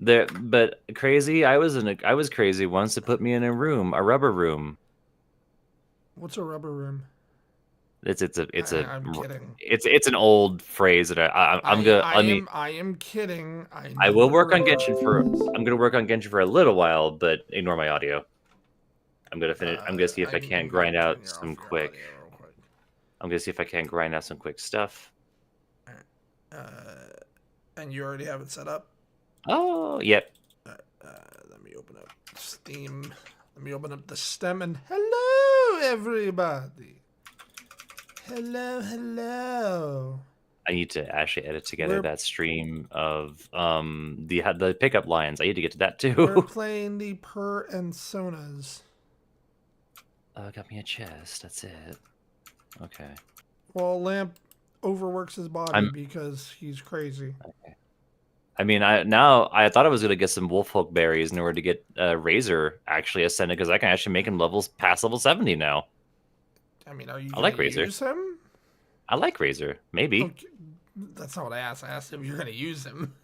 There, but crazy. I was crazy once to put me in a rubber room. What's a rubber room? I'm kidding. It's an old phrase that I'm gonna I am kidding. I I know will what a work on rubber Genshin for room is. I'm gonna work on Genshin for a little while, but ignore my audio. I'm gonna see if I I'm can't gonna grind turn out you some off your quick. audio real quick. I'm gonna see if I can grind out some quick stuff. And you already have it set up. Oh, yep. Let me open up Steam. Let me open up the stem and hello everybody. Hello. I need to actually edit together We're- that stream of the pickup lines. I need to get to that We're too. playing the Per and Sonas. Got me a chest. That's it. Okay. Well, Lamp overworks his body because he's crazy. Okay. I mean, I thought I was gonna get some Wolfhook berries in order to get Razor actually ascended because I can actually make him levels past level 70 now. I mean, are you I gonna like Razor. use him? I like Razor. Maybe. Okay. That's not what I asked. I asked if you're gonna use him.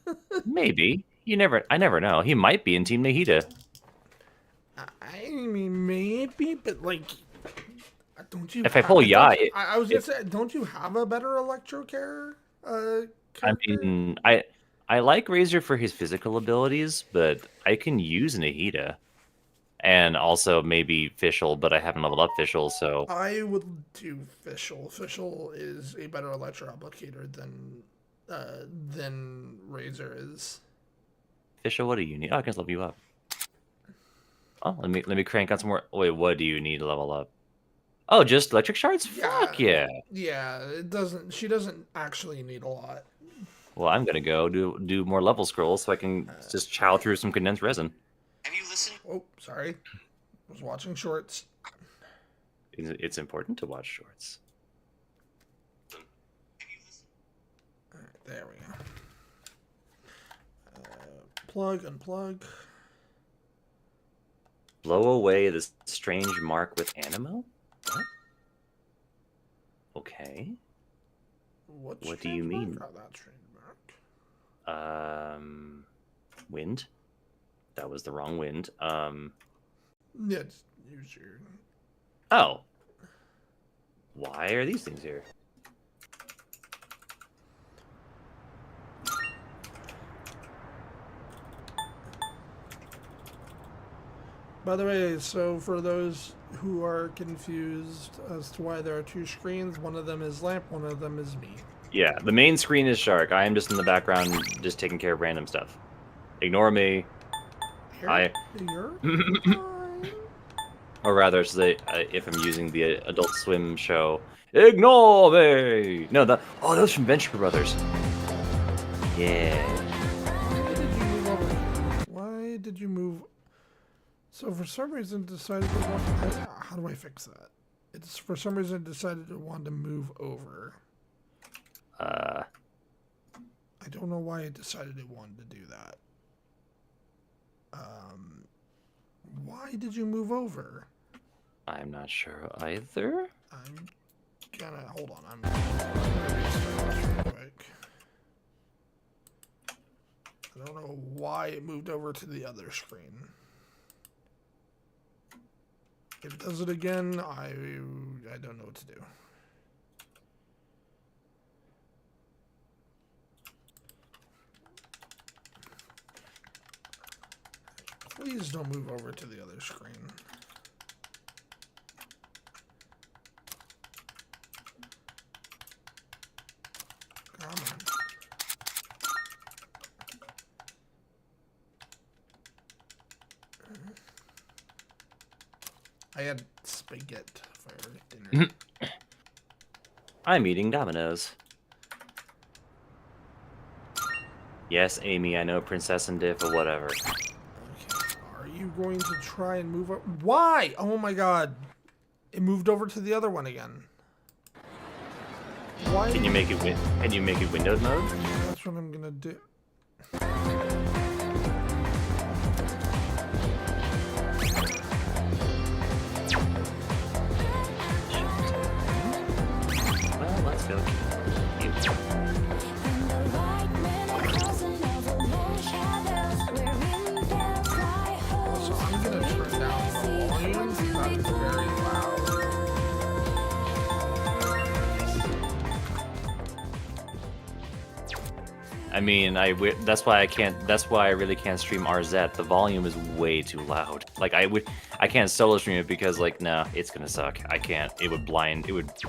Maybe. I never know. He might be in Team Nahida. I mean, maybe, but like, don't you? If I pull Yacht, I was gonna say, don't you have a better Electrocare? I mean, I like Razor for his physical abilities, but I can use Nahida. And also maybe Fischl, but I haven't leveled up Fischl, so... I would do Fischl. Fischl is a better Electro Applicator than Razor is. Fischl, what do you need? Oh, I can level you up. Oh, let me crank out some more... Wait, what do you need to level up? Oh, just electric shards? Yeah, Fuck yeah. Yeah, it doesn't... She doesn't actually need a lot. Well, I'm gonna go do more level scrolls so I can just chow through some condensed resin. Have you listened? Oh, sorry. I was watching shorts. It's important to watch shorts. All right, there we go. Plug, unplug. Blow away this strange mark with Animo? What? Okay. What do you mean? Oh, that strange mark. Wind? That was the wrong wind. Yeah, just use your... Oh. Why are these things here? By the way, so for those who are confused as to why there are two screens, one of them is Lamp, one of them is me. Yeah, the main screen is Shark. I am just in the background, just taking care of random stuff. Ignore me. You're Or rather, say, if I'm using the Adult Swim show, ignore me. No, that was from Venture Brothers. Yeah. Why did you move? So for some reason decided to want. How do I fix that? It's for some reason decided to want to move over. I don't know why it decided it wanted to do that. Why did you move over? I'm not sure either. I'm gonna hold on. I'm gonna restart this real quick. I don't know why it moved over to the other screen. If it does it again, I don't know what to do. Please don't move over to the other screen. Come on. I had spaghetti for dinner. I'm eating Domino's. Yes, Amy, I know Princess and Diff or whatever. Okay. Are you going to try and move up? Why? Oh my god. It moved over to the other one again. Why? Can you make it windowed mode? That's what I'm gonna do. Well, let's go. I mean, that's why I can't. That's why I really can't stream RZ. The volume is way too loud. Like I can't solo stream it because like, nah, it's gonna suck. I can't. It would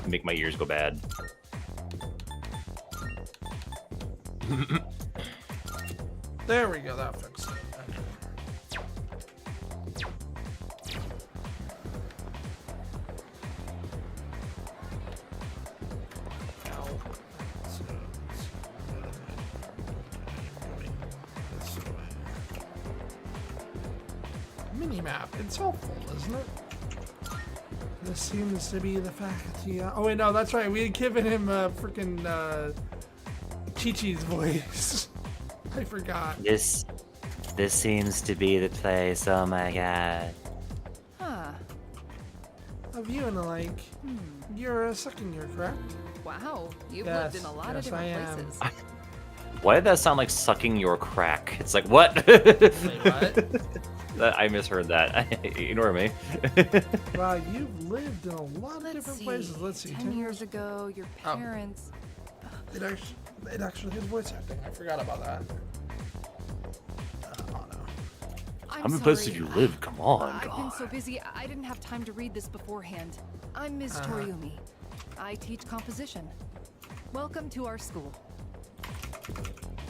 make my ears go bad. There we go. That fixed it. Minimap. It's helpful, isn't it? This seems to be the faculty. Oh wait, no, that's right. We had given him freaking Chi-Chi's voice. I forgot. This seems to be the place. Oh my god. Huh. Of you and the like. You're a second year, correct? Wow, you've Yes, lived in a lot yes, of I different am. places. Why did that sound like sucking your crack? It's like what? Wait, what? I misheard that. Ignore me. Wow, you've lived in a lot of Let's different see. places. Let's see. 10 years ago, your Oh. parents. It actually has voice acting. I forgot about that. Oh no. How many places have you lived? Come on, I've God. been so busy, I didn't have time to read this beforehand. I'm Ms. Toriumi. I teach composition. Welcome to our school.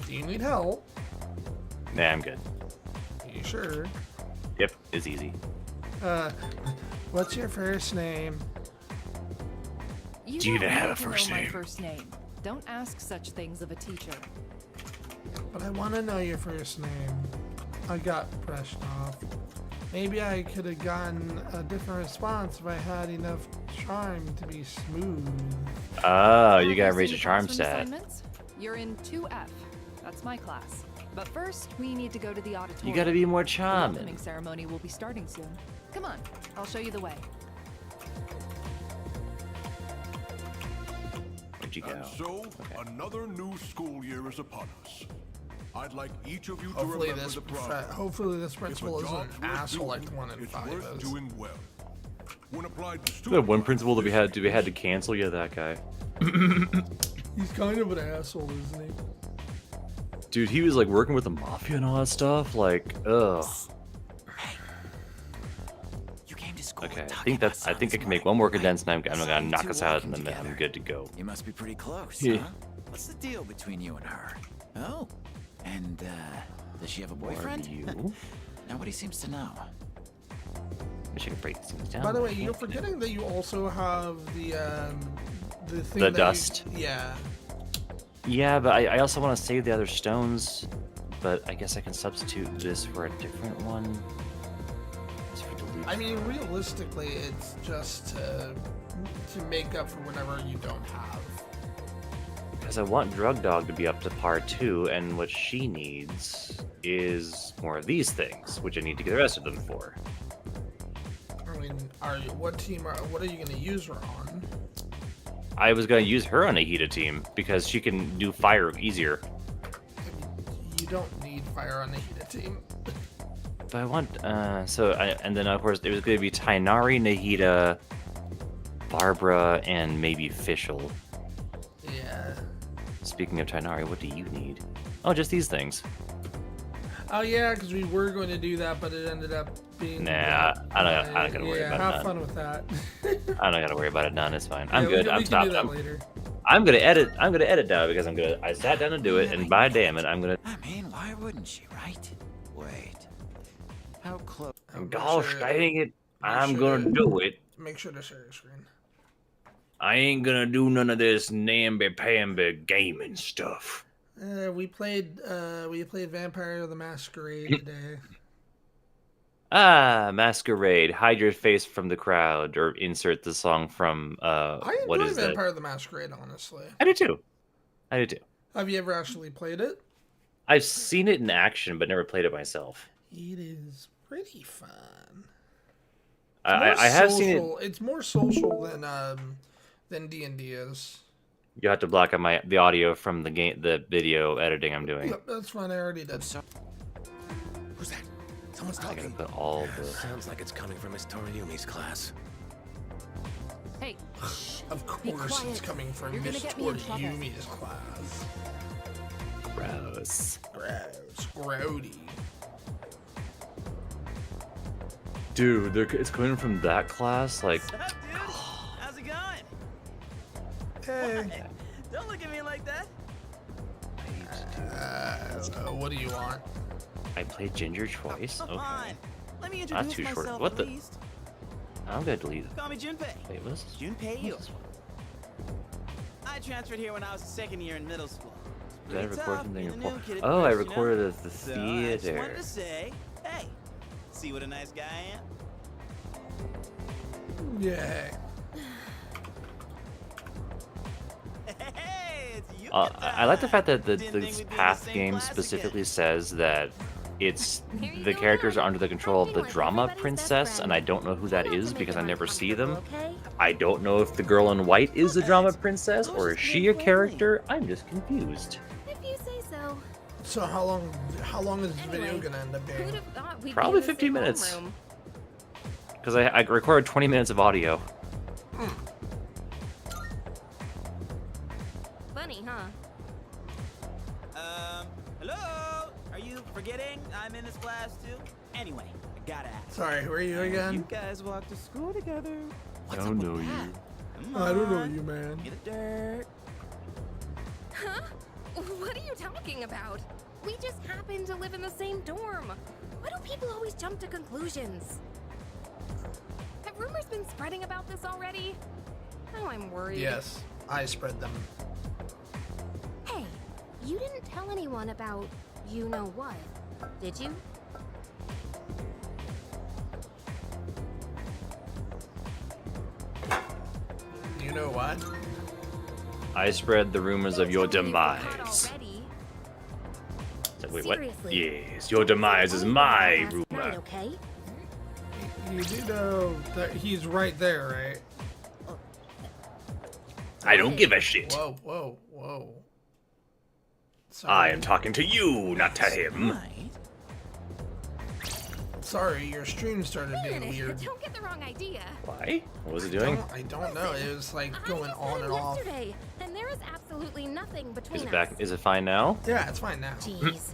Do you need help? Nah, I'm good. Are you sure? Yep, it's easy. What's your first name? You Do you don't even have need a to know first my name? first name. Don't ask such things of a teacher. But I want to know your first name. I got brushed off. Maybe I could have gotten a different response if I had enough charm to be smooth. Oh, you Have gotta seen raise the your charm classroom stat. assignments? You're in 2F. That's my class. But first, we need to go to the auditorium. You gotta be more The charming. welcoming ceremony will be starting soon. Come on, I'll show you the way. Where'd you go? And so, another new school year is upon us. I'd like each of you to Hopefully remember this the proverb. hopefully this If a principal isn't an job's worth asshole like doing, the one in it's 5 worth is. doing well. When applied to The student one life, principal that we this had to cancel. Yeah, that guy. He's kind of an asshole, isn't he? Dude, he was like working with the mafia and all that stuff. Like, ugh. You came to school Okay, I talking think about that's. I think I Sonic can make Smart, one more right? condensed, and I'm gonna You knock two us out, working and then I'm together. good to go. You must be pretty close, Yeah. huh? What's the deal between you and her? Oh, and does she have a boyfriend? Are you? Nobody seems to know. Wish I could break these things down. By the but way, I you're can't. forgetting that you also have the thing The that dust. Yeah. Yeah, but I also want to save the other stones, but I guess I can substitute this for a different one. Just for delete. I mean, realistically, it's just to make up for whatever you don't have. Because I want Drug Dog to be up to par too, and what she needs is more of these things, which I need to get the rest of them for. I mean, what are you going to use her on? I was going to use her on a Hida team because she can do fire easier. I mean, you don't need fire on the Hida team. But I want, and then of course there was going to be Tainari, Nahida, Barbara, and maybe Fischl. Yeah. Speaking of Tainari, what do you need? Oh, just these things. Oh yeah, because we were going to do that, but it ended up being. Nah, I don't gotta worry yeah, about it. have fun with that. I don't gotta worry about it. None. It's fine. Yeah, I'm we good. can- I'm we can do stopped. that later. I'm gonna edit. I'm gonna edit now because I sat down to do it, and by damn it, I'm gonna. I mean, why wouldn't she, right? Wait. How close? Make Gosh sure- dang it! I'm sure gonna to- do it. Make sure to share your screen. I ain't gonna do none of this namby-pamby gaming stuff. We played Vampire the Masquerade today. Ah, Masquerade. Hide your face from the crowd, or insert the song from I what enjoy is that? Vampire the Masquerade, honestly. I do too. I do too. Have you ever actually played it? I've seen it in action, but never played it myself. It is pretty fun. I have seen it. Social- It's more social than D&D is. You have to block out the audio from the video editing I'm doing. Yep, that's fine. I already did. So, Who's that? Someone's I gotta talking. put all the. Sounds like it's coming from Miss Toriumi's class. Hey, Of Be course, it's quiet. coming from You're gonna Miss get me in trouble. Toriumi's class. Gross. Gross. Grody. Dude, it's coming from that class. Like, What's up, dude? How's it going? Hey. Don't look at me like that. What do you want? I played Ginger twice. Come Okay. on. Let me Not introduce too short. myself What at the? least. I'm gonna delete it. Call me Junpei. Wait, what is this? Junpei Yu. What is this? I transferred here when I was a second year in middle school. Did I Pretty record tough something? being the new kid at Oh, I first, you know? recorded at the So I just wanted theater. to say, hey, see what a nice guy I am? Yeah. Hey, it's you. I like the fact that Didn't think this we'd be in the Path same game class again. specifically says that it's Here you the go, characters Mom. are under the control of the Acting like drama everybody's best princess, friend. and I don't know who that Try not is to because make I it never see them. uncomfortable, okay? I don't know if the girl in white is the drama princess I was or is just she being a friendly. character. I'm just confused. If you say so. So how long is the video Anyway, gonna end up Who'd being? have thought we'd Probably be in the 15 same minutes. homeroom? Because I recorded 20 minutes of audio. Funny, huh? Hello? Are you forgetting I'm in this class too? Anyway, I gotta ask. Sorry, who are you You again? guys walk to school together. I don't know you. Come I don't know on, you, man. Get the dirt. Huh? What are you talking about? We just happen to live in the same dorm. Why do people always jump to conclusions? Have rumors been spreading about this already? Now I'm worried. Yes, I spread them. Hey, you didn't tell anyone about you know what, did you? You know what? I spread the rumors of your Tell me if you're caught demise. already. Wait, what? Seriously. Yes, your demise is my Last night, rumor. okay? You do know that he's right there, right? I don't give a shit. Whoa, whoa, whoa. I Sorry. am talking to you, not to him. Right. Sorry, your stream started Wait a being minute, weird. don't get the wrong idea. Why? What was it doing? I don't know. It was like I going just on met and him off. yesterday, and there is absolutely nothing between Is it us. back? Is it fine now? Yeah, it's fine now. Jeez.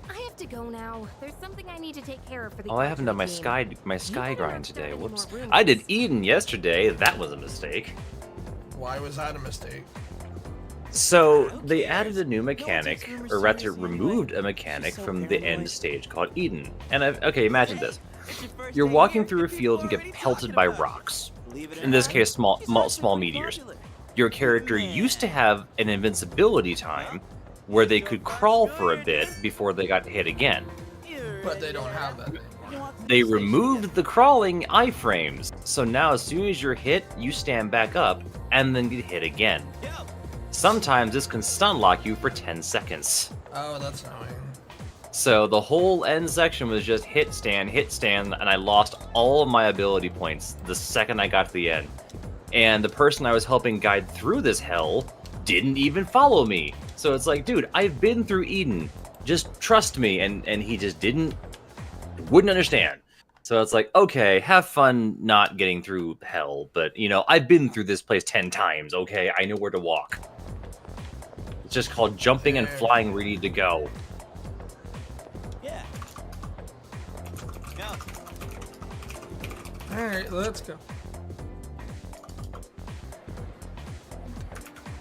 I have to go now. There's something I need to take care of for the Oh, I haven't done my team. sky better grind not start today. any Whoops. more rumors. I did Eden yesterday. That was a mistake. Why was that a mistake? So Who they cares? added a new No one takes mechanic, rumors or rather seriously removed anyway. a mechanic She's so from the paranoid. end stage called Eden. And okay, imagine this: It's your first you're day walking here, through a and field and people get already pelted talking by about you. rocks. Believe it or In this not, case, small she's actually small pretty meteors. popular. Your character used to have an invincibility time where they could crawl for a bit before they got hit again. But they don't have that anymore. They removed the crawling iframes, so now as soon as you're hit, you stand back up and then get hit again. Yo, Sometimes this can stun lock you for 10 seconds. Oh, that's annoying. So the whole end section was just hit, stand, and I lost all of my ability points the second I got to the end. And the person I was helping guide through this hell didn't even follow me. So it's like, dude, I've been through Eden. Just trust me. And he just wouldn't understand. So it's like, okay, have fun not getting through hell. But, you know, I've been through this place 10 times, okay? I know where to walk. It's just called jumping and flying ready to go. yeah. Go. Alright, let's go.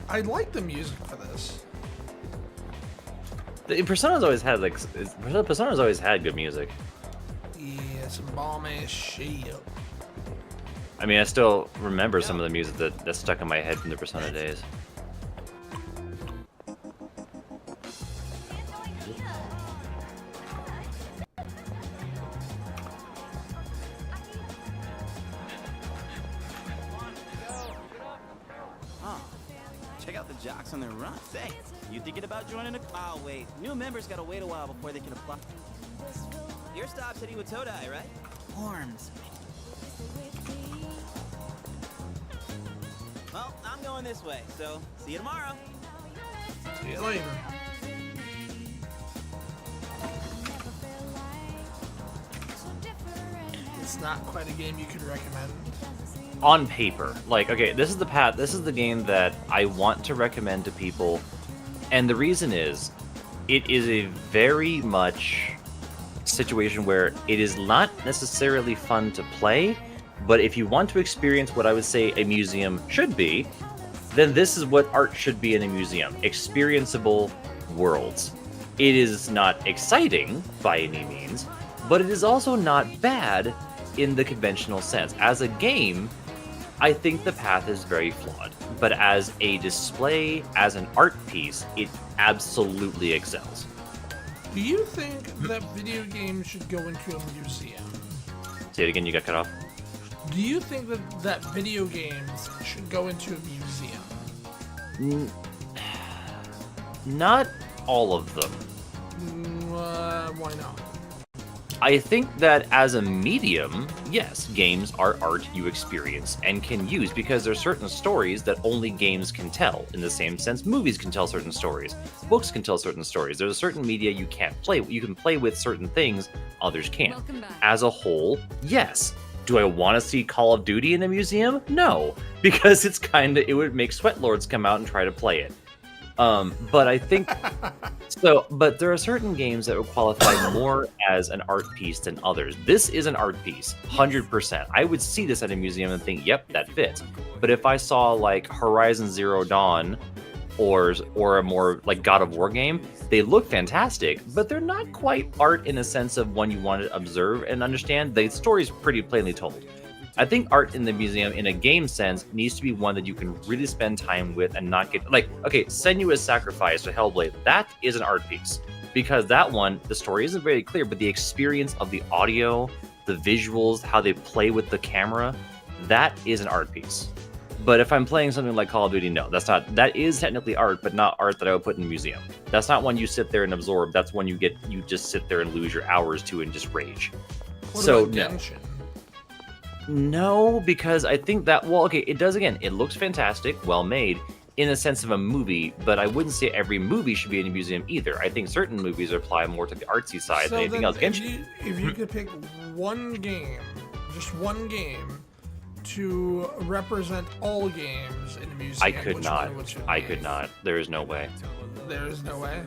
I like the music for this. The Persona's always had Persona's always had good music. Yeah, some bomb ass shit. I mean, I still remember some of the music that's stuck in my head from the Persona days. Oh, check out the jocks on their run. Say, you thinking about joining a... Oh, wait. New members gotta wait a while before they can apply. Your stop's at Iwatodai, right? Forms. Well, I'm going this way, so see you tomorrow. See you later. It's not quite a game you could recommend. On paper, like, okay, this is the game that I want to recommend to people, and the reason is, it is a very much situation where it is not necessarily fun to play, but if you want to experience what I would say a museum should be, then this is what art should be in a museum. Experienceable worlds. It is not exciting by any means, but it is also not bad in the conventional sense. As a game, I think the path is very flawed, but as a display, as an art piece, it absolutely excels. Do you think that video games should go into a museum? Say it again, you got cut off. Do you think that video games should go into a museum? Not all of them. Why not? I think that as a medium, yes, games are art you experience and can use because there are certain stories that only games can tell. In the same sense, movies can tell certain stories, books can tell certain stories. There's a certain media you can't play. You can play with certain things, others can't. Welcome back. As a whole, yes. Do I want to see Call of Duty in a museum? No, because it would make sweatlords come out and try to play it. But I think so. But there are certain games that would qualify more as an art piece than others. This is an art piece, 100%. I would see this at a museum and think, "Yep, that fits." But if I saw like Horizon Zero Dawn, or a more like God of War game, they look fantastic, but they're not quite art in a sense of one you want to observe and understand. The story's pretty plainly told. I think art in the museum, in a game sense, needs to be one that you can really spend time with and not get like, okay, Senua's Sacrifice to Hellblade. That is an art piece because that one, the story isn't very clear, but the experience of the audio, the visuals, how they play with the camera, that is an art piece. But if I'm playing something like Call of Duty, no, that's not. That is technically art, but not art that I would put in a museum. That's not one you sit there and absorb. That's one you just sit there and lose your hours to and just rage. What So about no. Genshin? No, because I think that, well, okay, it does again. It looks fantastic, well made, in the sense of a movie, but I wouldn't say every movie should be in a museum either. I think certain movies apply more to the artsy side than anything else. If you could pick one game, just one game, to represent all games in a museum, I could which not. one would it I be? could not. There is no way. There is no way.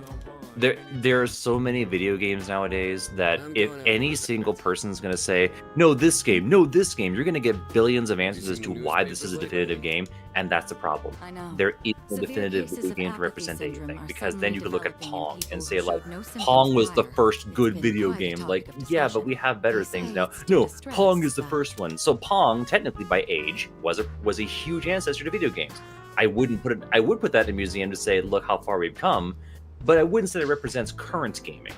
There are so many video games nowadays that if any single person's going to say, no, this game, you're going to get billions of answers as to why this is a definitive game, and that's the problem. I know. There is no Severe definitive cases video of game to apathy represent syndrome anything, are because then suddenly you could look at developing in Pong people and who say, like, showed no symptoms Pong was the prior. first It's good been video quite a game. topic Like, of yeah, but discussion. we have better They things say now. it's due No, to stress, Pong is the that- first one. So Pong, technically by age, was a huge ancestor to video games. I would put that in a museum to say, look how far we've come, but I wouldn't say it represents current gaming.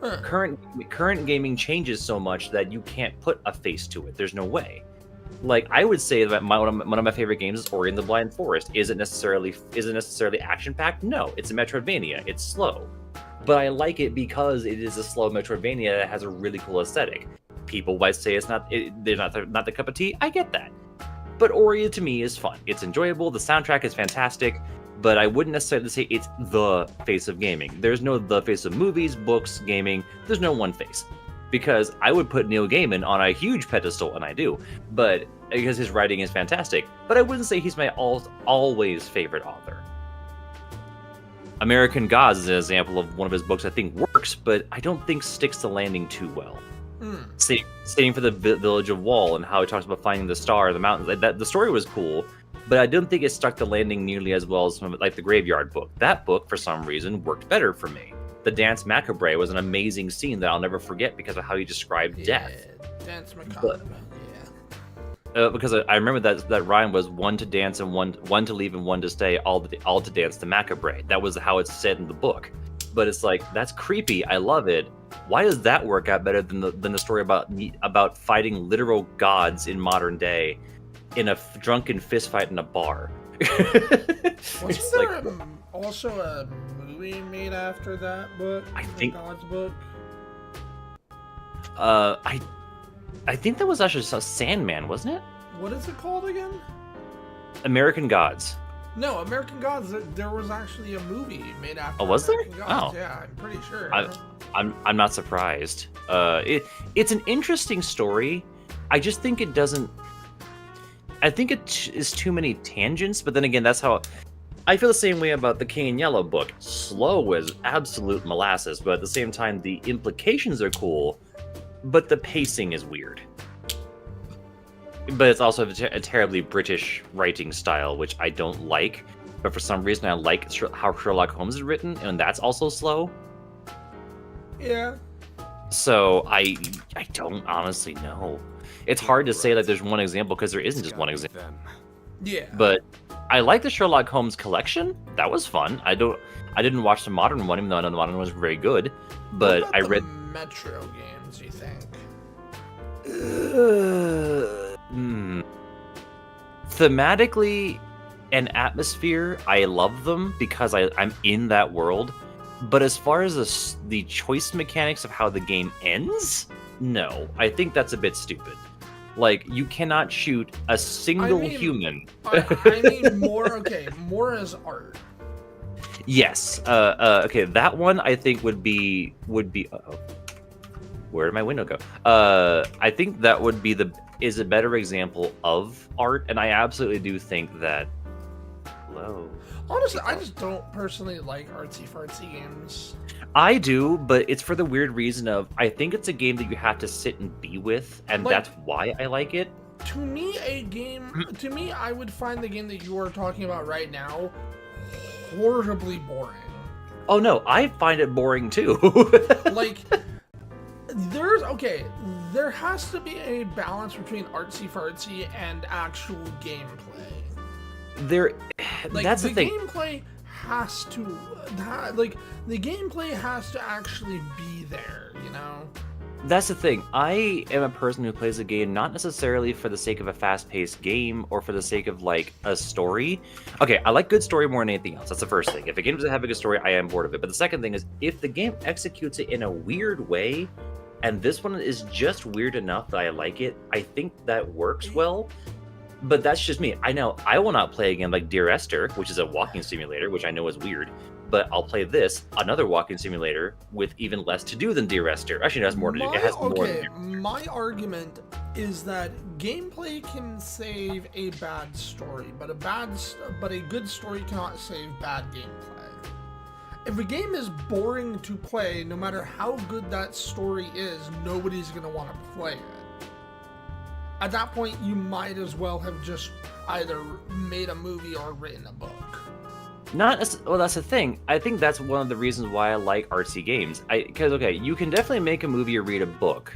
Huh. Current gaming changes so much that you can't put a face to it. There's no way. Like, I would say that one of my favorite games is Ori and the Blind Forest. Is it necessarily action packed? No, it's a Metroidvania. It's slow, but I like it because it is a slow Metroidvania that has a really cool aesthetic. People might say they're not the cup of tea. I get that, but Ori to me is fun. It's enjoyable. The soundtrack is fantastic. But I wouldn't necessarily say it's the face of gaming. There's no the face of movies, books, gaming. There's no one face. Because I would put Neil Gaiman on a huge pedestal, and I do, but because his writing is fantastic. But I wouldn't say he's my always favorite author. American Gods is an example of one of his books I think works, but I don't think sticks the landing too well. Same for the Village of Wall and how he talks about finding the star in the mountains. The story was cool, but I don't think it stuck the landing nearly as well as some of like the Graveyard book. That book, for some reason, worked better for me. The Dance Macabre was an amazing scene that I'll never forget because of how he described death. Dance Macabre. Because I remember that rhyme was one to dance and one to leave and one to stay, all to dance the Macabre. That was how it's said in the book. But it's like, that's creepy. I love it. Why does that work out better than the story about fighting literal gods in modern day in a drunken fist fight in a bar? Wasn't there also a movie made after that book? I think- God's book. I think that was actually Sandman, wasn't it? What is it called again? American Gods. No, American Gods. There was actually a movie made after. Oh, was there? American Gods. Oh. Yeah, I'm pretty sure. I'm not surprised. It's an interesting story. I just think it doesn't. I think it is too many tangents. But then again, that's how I feel the same way about the King in Yellow book. Slow as absolute molasses, but at the same time, the implications are cool, but the pacing is weird. But it's also a terribly British writing style, which I don't like. But for some reason, I like how Sherlock Holmes is written, and that's also slow. Yeah. So I don't honestly know. It's hard to say that there's one example because there isn't just one example. Yeah. But I like the Sherlock Holmes collection. That was fun. I didn't watch the modern one, even though I know the modern one was very good. But what I about read the Metro games, you think? Thematically and atmosphere, I love them because I'm in that world. But as far as the choice mechanics of how the game ends, no. I think that's a bit stupid. Like, you cannot shoot a single human. I mean more, okay, more as art. Yes. Okay, that one I think would be. Uh-oh. Where did my window go? I think that would be is a better example of art, and I absolutely do think that. Hello. Honestly, I just don't personally like artsy-fartsy games. I do, but it's for the weird reason of I think it's a game that you have to sit and be with, and Like, that's why I like it. To me, I would find the game that you are talking about right now horribly boring. Oh no, I find it boring too. Like, there has to be a balance between artsy-fartsy and actual gameplay. Like, that's the thing. Gameplay has to, the gameplay has to actually be there, you know? That's the thing. I am a person who plays a game not necessarily for the sake of a fast-paced game or for the sake of, like, a story. Okay, I like good story more than anything else. That's the first thing. If a game doesn't have a good story, I am bored of it. But the second thing is, if the game executes it in a weird way, and this one is just weird enough that I like it, I think that works well. But that's just me. I know I will not play a game like Dear Esther, which is a walking simulator, which I know is weird. But I'll play this, another walking simulator, with even less to do than Dear Esther. Actually, it has more to do. It has more to do. My argument is that gameplay can save a bad story, but a good story cannot save bad gameplay. If a game is boring to play, no matter how good that story is, nobody's gonna want to play it. At that point, you might as well have just either made a movie or written a book. Well, that's the thing. I think that's one of the reasons why I like artsy games. Because, okay, you can definitely make a movie or read a book.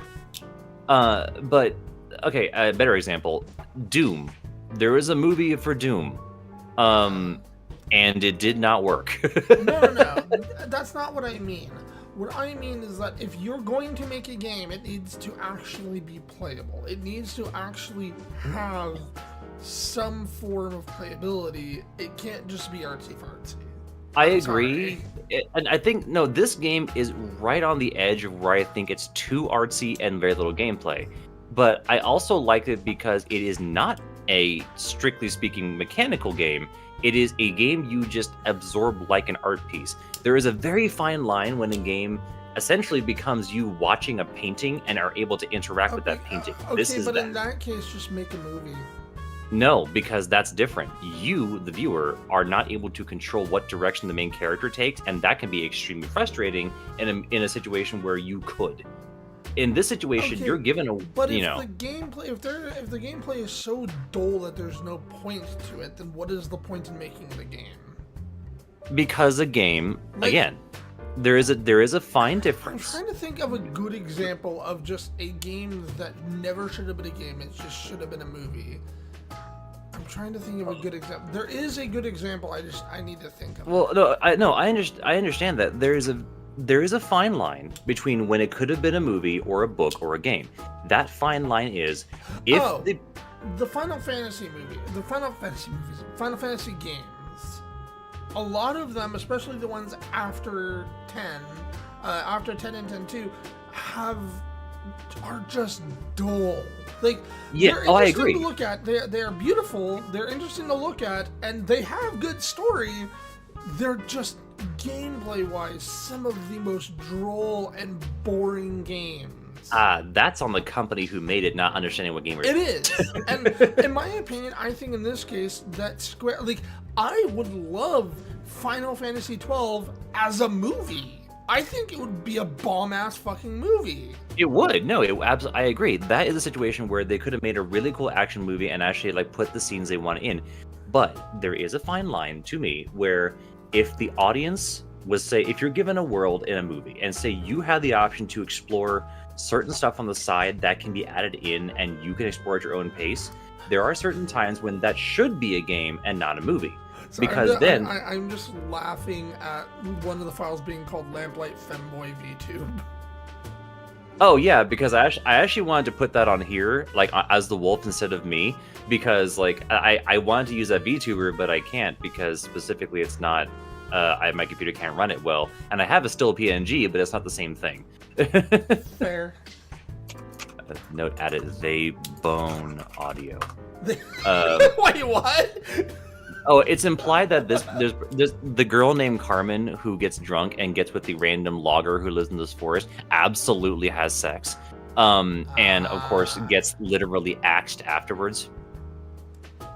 But, okay, a better example, Doom. There was a movie for Doom. And it did not work. No. That's not what I mean. What I mean is that if you're going to make a game, it needs to actually be playable. It needs to actually have some form of playability. It can't just be artsy-fartsy. I agree. And I think, no, this game is right on the edge of where I think it's too artsy and very little gameplay. But I also like it because it is not a, strictly speaking, mechanical game. It is a game you just absorb like an art piece. There is a very fine line when a game essentially becomes you watching a painting and are able to interact with that painting. In that case, just make a movie. No, because that's different. You, the viewer, are not able to control what direction the main character takes, and that can be extremely frustrating in a situation where you could. In this situation, you're given a, but if the gameplay is so dull that there's no point to it, then what is the point in making the game? Because a game, again, there is a fine difference. I'm trying to think of a good example of just a game that never should have been a game. It just should have been a movie. I'm trying to think of a good example. There is a good example. I need to think of. Well, I understand that there is a fine line between when it could have been a movie or a book or a game. That fine line is if the Final Fantasy movies, Final Fantasy games. A lot of them, especially the ones after 10 and 10-2, are just dull. Like, they're I agree. To look at. They're beautiful. They're interesting to look at, and they have good story. They're just gameplay-wise some of the most droll and boring games. That's on the company who made it not understanding what gamers. It is, and in my opinion, I think in this case that Square, like, I would love Final Fantasy 12 as a movie. I think it would be a bomb-ass fucking movie. It would. No, it absolutely. I agree. That is a situation where they could have made a really cool action movie and actually like put the scenes they want in. But there is a fine line to me where if the audience was, say, if you're given a world in a movie and say you have the option to explore certain stuff on the side that can be added in and you can explore at your own pace, there are certain times when that should be a game and not a movie. So Because I'm just laughing at one of the files being called Lamplight Femboy VTube. Oh yeah, because I actually wanted to put that on here, like as the wolf instead of me, because like I wanted to use that VTuber, but I can't because specifically it's not. My computer can't run it well, and I have a still PNG, but it's not the same thing. Fair. Note added: they bone audio. Wait, what? Oh, it's implied that there's the girl named Carmen who gets drunk and gets with the random logger who lives in this forest absolutely has sex, and of course gets literally axed afterwards.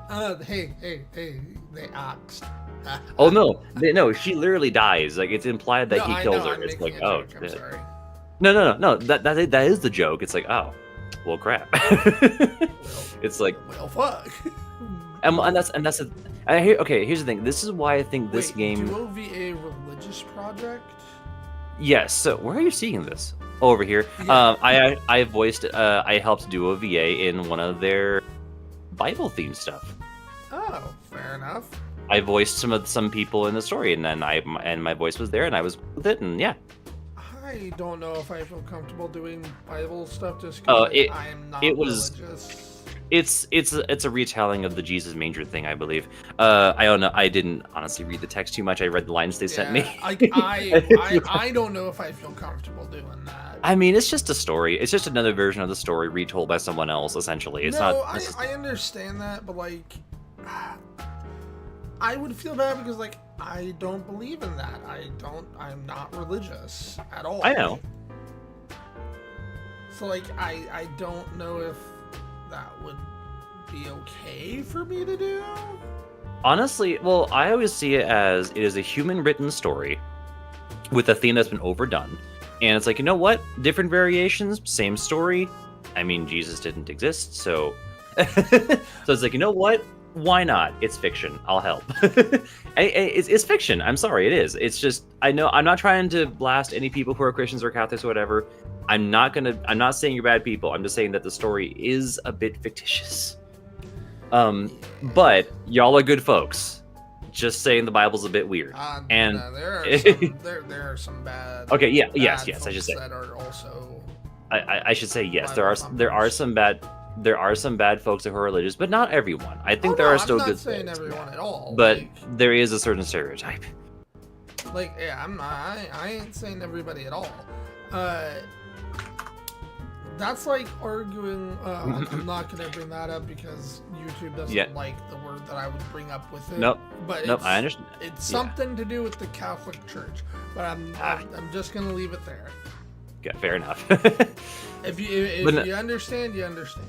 Hey, they axed. Oh no, she literally dies. Like it's implied that No, he I kills know, her. I'm It's making like, a oh, joke, I'm shit. sorry. No. That is the joke. It's like, oh, well, crap. It's like, Well, fuck. and that's okay. Here's the thing. This is why I think this Wait, game. Duo VA religious project? Yes. So where are you seeing this? Oh, over here. Yeah. I voiced. I helped Duo VA in one of their Bible themed stuff. Oh, fair enough. I voiced some people in the story, and then my voice was there, and I was with it, and yeah. I don't know if I feel comfortable doing Bible stuff just Oh, because it- I am not it was- religious. It's a retelling of the Jesus manger thing, I believe. I don't know. I didn't honestly read the text too much. I read the lines they sent me. I don't know if I feel comfortable doing that. I mean, it's just a story. It's just another version of the story retold by someone else, essentially. It's no, not. I understand that, but like, I would feel bad because like I don't believe in that. I'm not religious at all. I know. So like, I don't know if that would be okay for me to do. Honestly, well, I always see it as it is a human-written story with a theme that's been overdone, and it's like, you know what? Different variations, same story. I mean, Jesus didn't exist, so it's like, you know what? Why not? It's fiction. I'll help. It's fiction. I'm sorry, it is. It's just I know I'm not trying to blast any people who are Christians or Catholics or whatever. I'm not saying you're bad people. I'm just saying that the story is a bit fictitious. But y'all are good folks. Just saying the Bible's a bit weird. And no, there are some bad. Okay, yeah, bad yes, I should folks say. that are also. I should say yes. Bible There are thumpers. some bad folks who are religious, but not everyone. I think Oh, there no, are still I'm good not saying folks. everyone at all. But like, there is a certain stereotype. yeah, I ain't saying everybody at all. That's like arguing. I'm not gonna bring that up because YouTube doesn't Yeah. like the word that I would bring up with it. Nope. But Nope, it's, I understand. It's Yeah. something to do with the Catholic Church. But I'm just gonna leave it there. Yeah, fair enough. If you But no- you understand, you understand.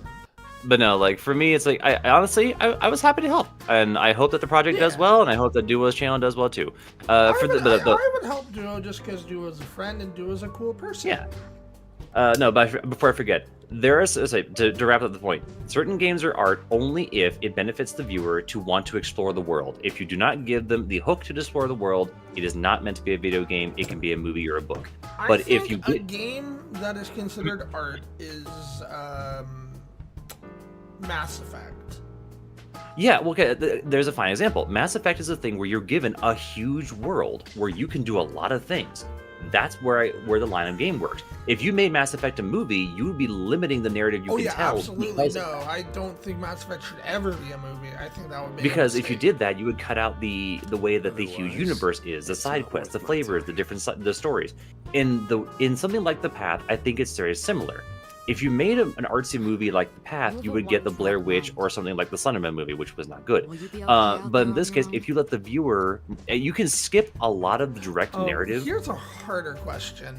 But no, like for me, it's like I honestly I was happy to help, and I hope that the project does Yeah. well, and I hope that Duo's channel does well too. I For would, the I would help Duo just because Duo's a friend and Duo's a cool person. yeah. No, but before I forget, there is to wrap up the point. Certain games are art only if it benefits the viewer to want to explore the world. If you do not give them the hook to explore the world, it is not meant to be a video game. It can be a movie or a book. But I if think you a get game that is considered art is Mass Effect. Yeah, well, okay, there's a fine example. Mass Effect is a thing where you're given a huge world where you can do a lot of things. That's where the line of game works. If you made Mass Effect a movie, you would be limiting the narrative you Oh can yeah, tell. absolutely. because No, of that. I don't think Mass Effect should ever be a movie. I think that would be Because a if you mistake. did that, you would cut out the way that the huge Otherwise, universe is, the it's side not quests, the worth my flavors, the different the stories. In something like The Path, I think it's very similar. If you made an artsy movie like The Path, you would get the Blair Witch or something like the Slenderman movie, which was not good. Will you be okay out But in there this on case, your own? if you let the viewer, you can skip a lot of the direct narrative. Here's a harder question.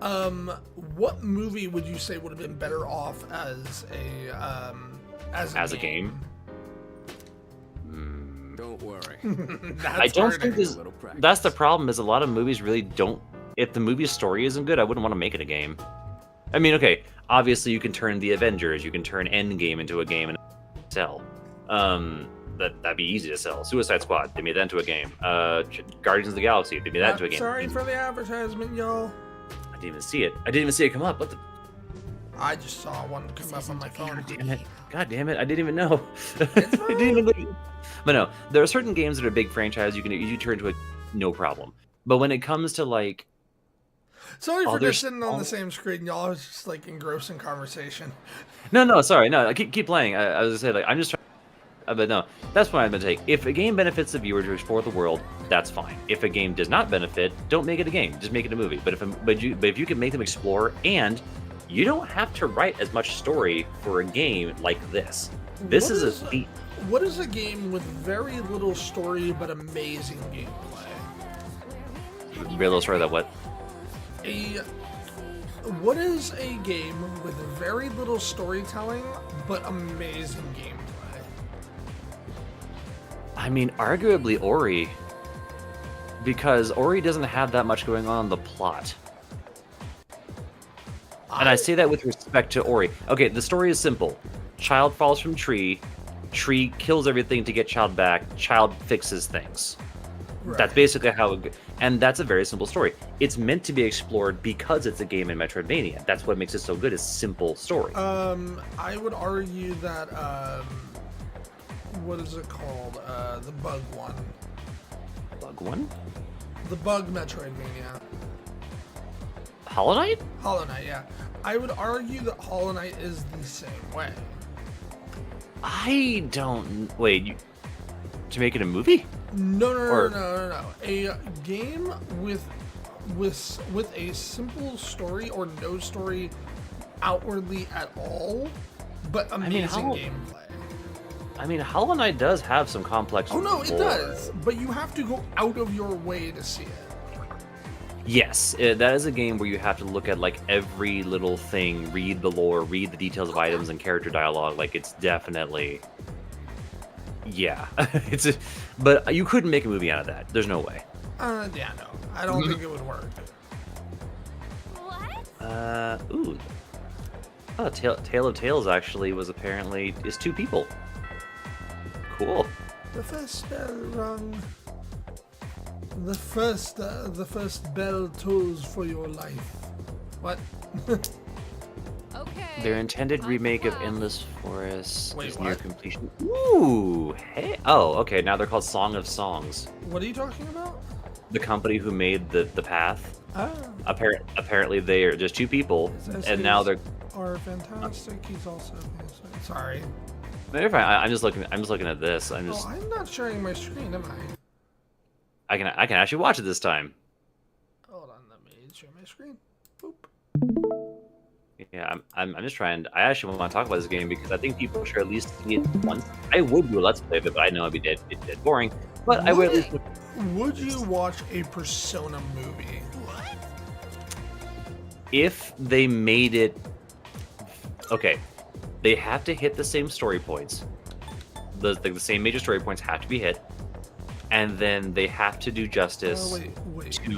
What movie would you say would have been better off as a game? Don't worry. I don't think that's the problem. Is a lot of movies really don't. If the movie's story isn't good, I wouldn't want to make it a game. I mean, okay, obviously you can turn the Avengers, you can turn Endgame into a game and sell. That'd be easy to sell. Suicide Squad, they made that into a game. Guardians of the Galaxy, they made that into a game. Sorry for the advertisement, y'all. I didn't even see it. I didn't even see it come up. What the? I just saw one come up on my phone. God damn it! I didn't even know. I didn't even know. But no, there are certain games that are big franchises you can easily turn into a no problem. But when it comes to like, sorry for just sitting on the same screen, y'all. I was just like engrossing conversation. No, sorry, no. Keep playing. I was gonna say like I'm just trying. But no, that's what I'm gonna take. If a game benefits the viewer to explore the world, that's fine. If a game does not benefit, don't make it a game. Just make it a movie. But if you can make them explore, and you don't have to write as much story for a game like this. This is a feat. What is a game with very little story but amazing gameplay? Very little story that what? What is a game with very little storytelling but amazing gameplay? I mean, arguably Ori, because Ori doesn't have that much going on in the plot. And I say that with respect to Ori. Okay, the story is simple. Child falls from tree kills everything to get child back, child fixes things. Right. That's basically how it... And that's a very simple story. It's meant to be explored because it's a game in Metroidvania. That's what makes it so good, is simple story. I would argue that, what is it called? The Bug one. Bug one? The Bug Metroidvania. Hollow Knight? Hollow Knight, yeah. I would argue that Hollow Knight is the same way. I don't... Wait, to make it a movie? No. A game with a simple story or no story outwardly at all, but amazing gameplay. I mean, Hollow Knight does have some complex... Oh no, it does, but you have to go out of your way to see it. Yes, that is a game where you have to look at like every little thing, read the lore, read the details of items and character dialogue. Like it's definitely, yeah, but you couldn't make a movie out of that. There's no way. Yeah, no, I don't think it would work. What? Ooh. Oh, Tale of Tales actually is two people. Cool. The first bell rung. The first bell tolls for your life. What? Okay. Their intended remake of Endless Forest Wait, is what? near completion. Ooh, hey. Oh, okay. Now they're called Song of Songs. What are you talking about? The company who made the Path. Ah. Apparently they are just two people, and now they're are fantastic. He's also fantastic. Sorry. They're fine. I'm just looking at this. I'm not sharing my screen, am I? I can actually watch it this time. Hold on, let me share my screen. Boop. Yeah, I'm just trying. I actually want to talk about this game because I think people should at least see it once. I would do a let's play of it, but I know it'd be dead boring. But I would at least. Would you watch a Persona movie? If they made it, okay, they have to hit the same story points. The same major story points have to be hit. And then they have to do justice. Wait.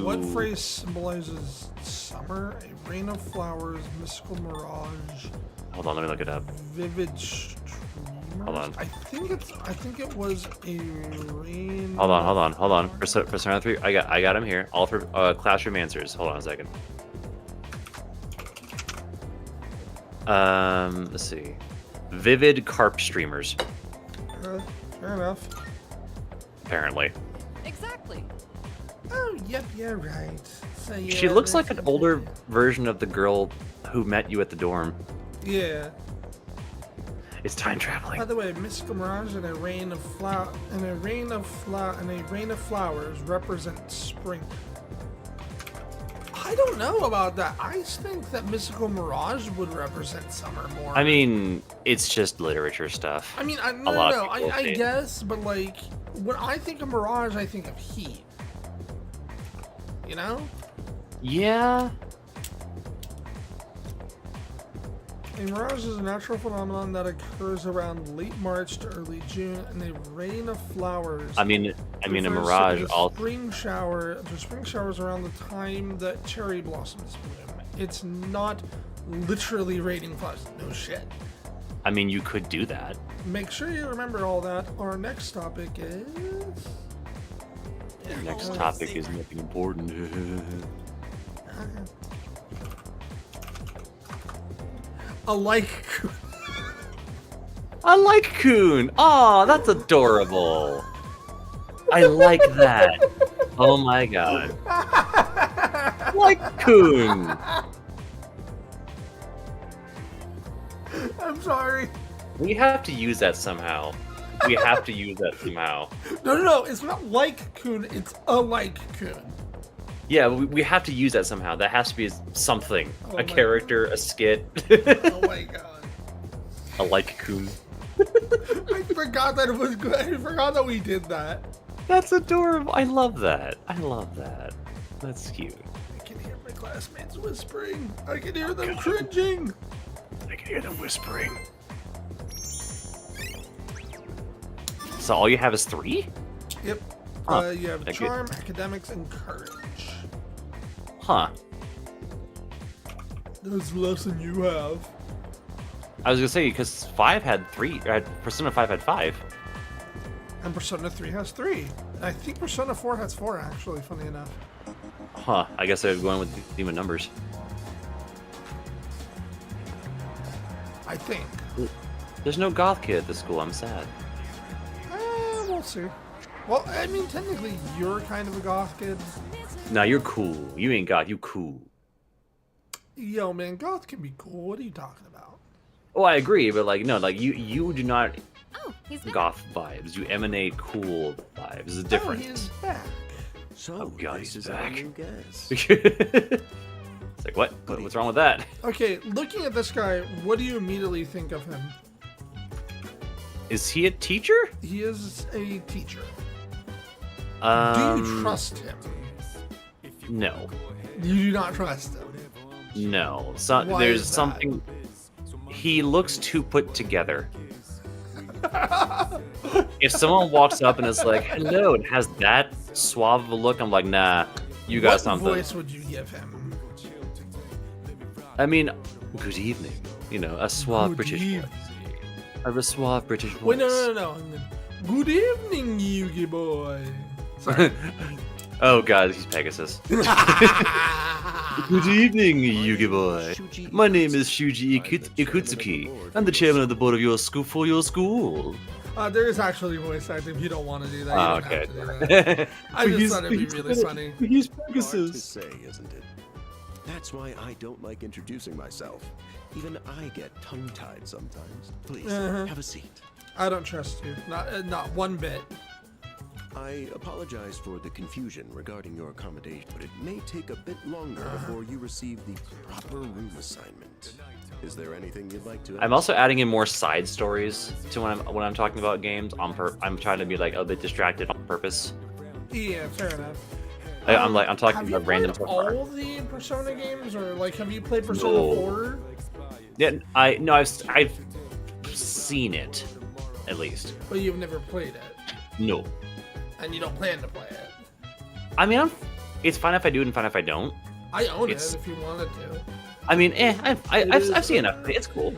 What phrase symbolizes summer? A rain of flowers, mystical mirage. Hold on, let me look it up. Vivid streamers? Hold on. I think it was a rain. Hold on. Persona 3. I got him here. All for classroom answers. Hold on a second. Let's see. Vivid carp streamers. Fair enough. Apparently. Exactly. Oh, yep, you're right. So, yeah, She looks like an older version of the girl who met you at the dorm. Yeah. It's time traveling. By the way, mystical mirage and a rain of flowers represent spring. I don't know about that. I think that mystical mirage would represent summer more. I mean, it's just literature stuff. I mean, I guess, but like, when I think of mirage, I think of heat. You know? Yeah. A mirage is a natural phenomenon that occurs around late March to early June, and a rain of flowers. I mean, a refers to mirage. the Also, spring shower. The spring showers around the time that cherry blossoms bloom. It's not literally raining flowers. No shit. I mean, you could do that. Make sure you remember all that. Our next topic is. Next topic is nothing important. A like. I like Coon. Oh, that's adorable. I like that. Oh my god. Like Coon. I'm sorry. We have to use that somehow. We have to use that somehow. No. It's not like Coon. It's a like Coon. Yeah, we have to use that somehow. That has to be something. Oh A my character, a skit. Oh my god. A like Coon. I forgot that it was good. I forgot that we did that. That's adorable. I love that. I love that. That's cute. I can hear my classmates whispering. I can hear them cringing. I can hear them whispering. So all you have is 3? Yep. Huh. You have Thank you. charm, academics, and courage. Huh. There's less than you have. I was gonna say because 5 had 3. Persona 5 had 5. And Persona 3 has 3. And I think Persona 4 has 4, actually, funny enough. Huh. I guess they're going with the theme of numbers. I think. There's no goth kid at the school. I'm sad. We'll see. Well, I mean, technically, you're kind of a goth kid. No, you're cool. You ain't goth. You cool. Yo, man, goth can be cool. What are you talking about? Oh, I agree, but like no, like you do not Oh, he's back. goth vibes. You emanate cool vibes. It's different. Oh, he's back. So, Oh, God, this he's is our back. new guest. It's like what? What's wrong with that? Okay, looking at this guy, what do you immediately think of him? Is he a teacher? He is a teacher. Do Um, you trust him? No, You do not trust him. no. So, Why there's is that? something. He looks too put together. If someone walks up and is like, "Hello," and has that suave of a look, I'm like, "Nah, you got What something." voice would you give him? I mean, good evening. You know, a suave Good British evening. voice. I have a suave British voice. Wait, no. Good evening, Yugi boy. Sorry. Oh god, he's Pegasus. Good evening, Yugi boy. My name is Shuji Ikutsuki. I'm the chairman of the board of your school for your school. There is actually voice acting. If you don't want to do that, you Oh, don't okay. have to do that. I just thought it'd be really funny. He's Hard to Pegasus. say, isn't it? That's why I don't like introducing myself. Even I get tongue-tied sometimes. Please, have a seat. I don't trust you. Not one bit. I apologize for the confusion regarding your accommodation, but it may take a bit longer before you receive the proper room assignment. Is there anything you'd like to add? I'm also adding in more side stories to when I'm talking about games. I'm trying to be like a bit distracted on purpose. Yeah, fair enough. I'm talking Have you about random played stuff. all the Persona games, or like have you played Persona No. 4? Yeah, I've seen it, at least. But you've never played it, No, and you don't plan to play it. I mean it's fine if I do it and fine if I don't. I own It's- it if you wanted to. I mean, I've seen enough. It's cool.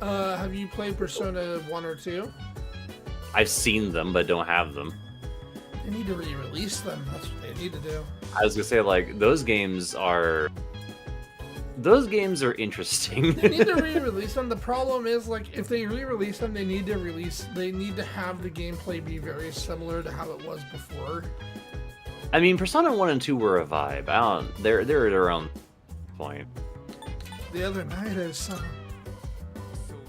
Have you played Persona 1 or 2? I've seen them, but don't have them. They need to re-release them. That's what they need to do. I was gonna say like those games are interesting. They need to re-release them. The problem is, like, if they re-release them, they need to have the gameplay be very similar to how it was before. I mean, Persona 1 and 2 were a vibe. They're at their own point. The other night I saw,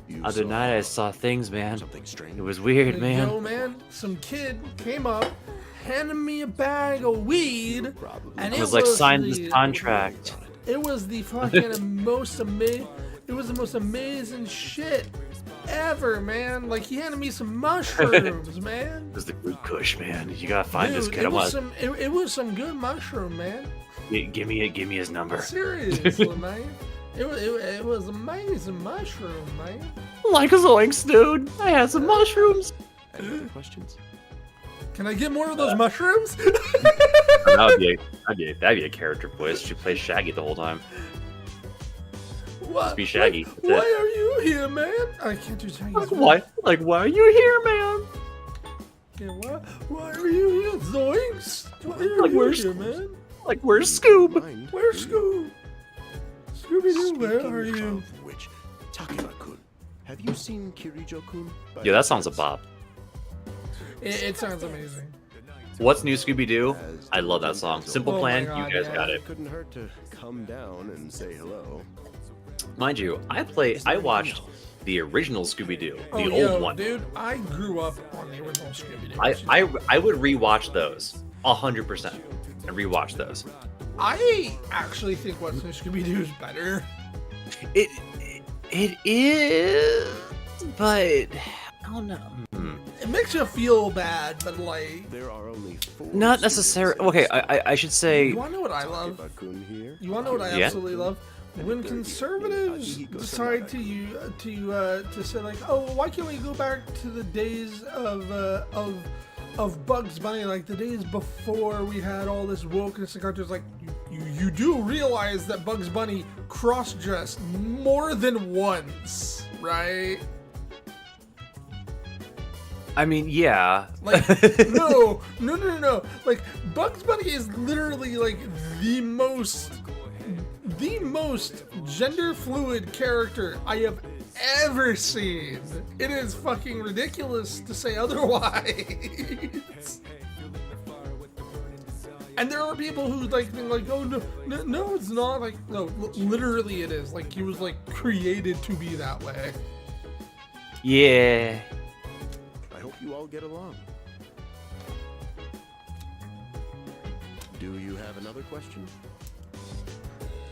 You Other saw night I saw things, man. something strange. It was weird, man. yo man, some kid came up, handed me a bag of weed, and It it was like, sign the- this contract. It was the fucking most amazing. It was the most amazing shit ever, man. Like he handed me some mushrooms, man. It was the good kush, man. You gotta find this Dude, kid. it was some good mushroom, man. Give me his number. Seriously, man. It was amazing mushroom, man. Like a zoinks, dude. I had some mushrooms. Any other questions? Can I get more of those mushrooms? That'd be a character voice. She plays Shaggy the whole time. What? Just be Shaggy. That's Why it. are you here, man? I can't do Shaggy's voice. Why? Like, why are you here, man? Yeah, why are you here, Zoinks? Why are you Like, where's- here, man? Like, where's Scoob? Mind, Where's do you? Scoob? Scooby-Doo, where Speaking are you? of which, Takeba-kun, have you seen Kirijo-kun? by Yo, that song's a chance? bop. It sounds amazing. What's new, Scooby-Doo? I love that song. Simple Oh my Plan, God, you guys yeah. got it. Couldn't hurt to come down and say hello. Mind you, I watched the original Scooby-Doo, the Oh, old yo, one. dude, I grew up on the original Scooby-Doo. I would rewatch those 100% and rewatch those. I actually think what's new Scooby-Doo is better. It is, but I don't know. It makes you feel bad, but like, There are only 4 Not necessarily. Okay, I should say. you wanna know what I love? Takeba-kun here. You wanna know what I Yeah. absolutely love? When conservatives decide to say like, oh, why can't we go back to the days of Bugs Bunny, like the days before we had all this wokeness in cartoons? Like, you do realize that Bugs Bunny cross-dressed more than once, right? I mean, yeah. Like, no. Like, Bugs Bunny is literally like the most gender fluid character I have ever seen. It is fucking ridiculous to say otherwise. And there are people who like think like, oh no, it's not. Like, no, literally it is. Like, he was like created to be that way. Yeah. I hope you all get along. Do you have another question?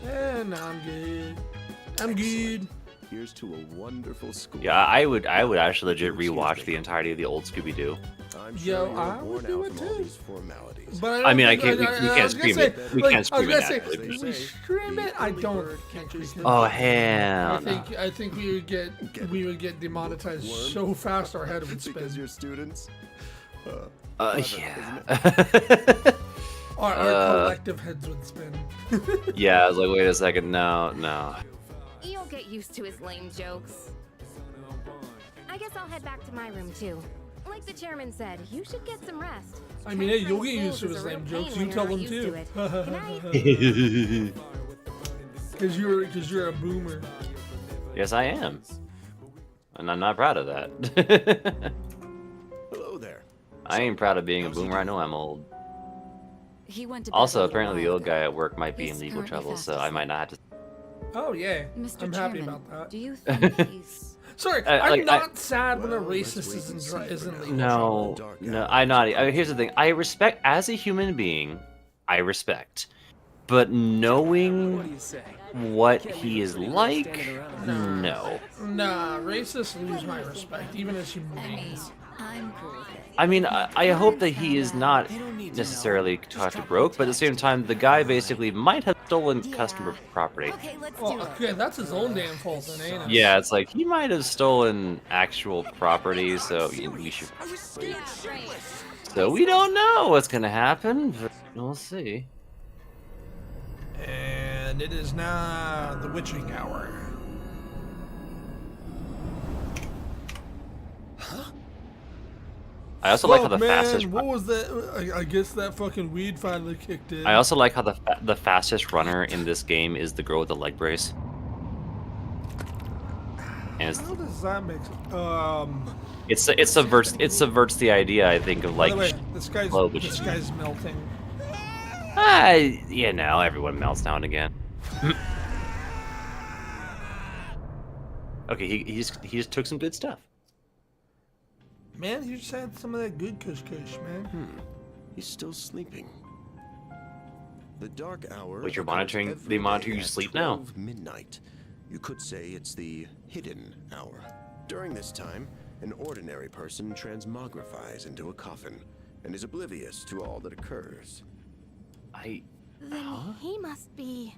No, I'm good. I'm good. Here's to a wonderful school. Yeah, I would actually legit rewatch the entirety of the old Scooby-Doo. I'm Yo, sure you're I would worn do out it from all too. these formalities. But I mean, I don't can't. We think- can't was gonna stream say, it. We like, can't I was stream it gonna say, naturally. if we stream it, I don't think we can. Oh, I hell. no. think we would get demonetized so fast our head would because spin. you're students. Yeah. Our collective heads would spin. Yeah, I was like, wait a second. No. You'll get used to his lame jokes. I guess I'll head back to my room too. Like the chairman said, you should get some rest. I mean, hey, you'll get Transferring used to schools his is a real lame pain jokes. when You you're tell not them used too. to it. Good night. Because you're a boomer. Yes, I am. And I'm not proud of that. Hello there. I ain't proud of being a boomer. I know I'm old. He went to bed Also, a little apparently the while old ago. guy at work might be in He's legal currently trouble, fast so I might not have to. Oh yeah, Mr. I'm Chairman, happy about that. do you think he's... Sorry, like, I'm not sad when a Well, let's racist wait and see for isn't now. legal. No, Dark no, hours. I'm not. Here's the thing. I respect, as a human being, I respect. But knowing what he is like, no. Nah, racists lose my respect, even as human beings. I'm cool with it. I mean, I hope that he is not necessarily caught to broke, but at the same time, the guy basically might have stolen customer property. Okay, let's do Well, it. okay, that's his own damn fault, then, ain't it? Yeah, it's like he might have stolen actual property, so we should. So we don't know what's gonna happen, but we'll see. And it is now the witching hour. I also like how the Fuck, man, fastest. what was that? I guess that fucking weed finally kicked in. I also like how the fastest runner in this game is the girl with the leg brace. And How does that make sense? it subverts the idea, I think, of By like. the way, this slow, but this guy's melting. You know, everyone melts now and again. Okay, he just took some good stuff. Man, he just had some of that good kush kush, man. He's still sleeping. The dark hour. But you're occurs monitoring- every they monitor day you at sleep now. 12 midnight. You could say it's the hidden hour. During this time, an ordinary person transmogrifies into a coffin and is oblivious to all that occurs. Then he must be...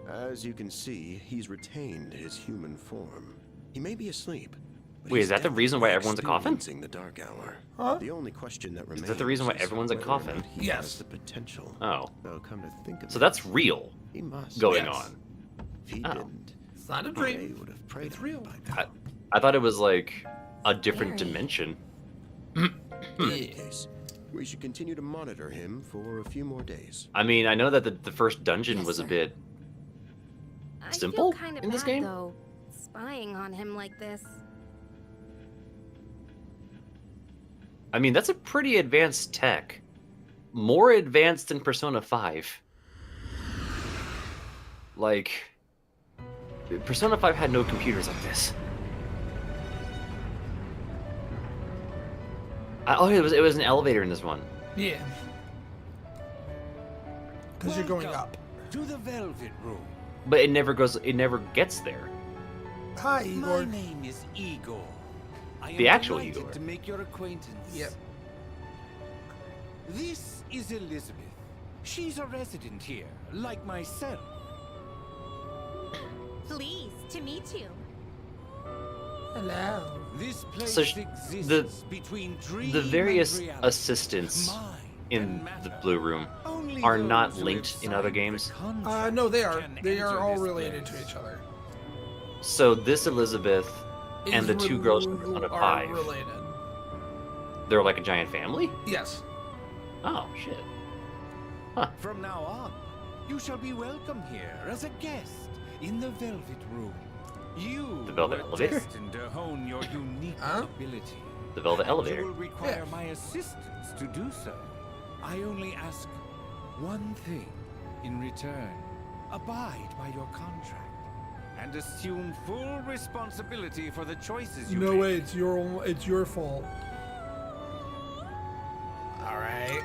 As you can see, he's retained his human form. He may be asleep. but Wait, he's is that the reason why definitely everyone's a coffin? experiencing the dark hour. Huh? The only question that remains that the reason why is everyone's a whether or coffin? not he Yes. has the potential. Oh, Though come to think of so it, that's real he must. going Yes. on. If he Oh. didn't, It's not a I dream. would have prayed It's on it real. by now. I thought it was like a different Very. dimension. In any case, we should continue to monitor him for a few more days. I mean, I know that the first dungeon Yes, was a sir. bit. I Simple feel kind of in this bad, game? though, spying on him like this. I mean, that's a pretty advanced tech. More advanced than Persona 5. Like, Persona 5 had no computers like this. Oh, it was an elevator in this one. Yeah. Because you're going up. To the Velvet Room. But it never gets there. Hi, My Igor. name is Igor. I am The actual delighted Igor. to make your acquaintance. Yep. This is Elizabeth. She's a resident here, like myself. Pleased to meet you. Hello. This place So exists between dream The various and reality. assistants Mind in and the matter. Blue Room Only are those not who linked have in other signed the games. contract No, they are. can They are enter all this related place. to each other. So this Elizabeth and the two girls from Persona are 5, related. they're like a giant family? Yes. Oh, shit. From now on, you shall be welcome here as a guest in the Velvet Room. You The Velvet were Elevator? destined to hone your unique Huh? ability. The Velvet and Elevator. You will require Yeah. my assistance to do so. I only ask one thing in return. Abide by your contract and assume full responsibility for the choices you No make. way. It's your fault. All right.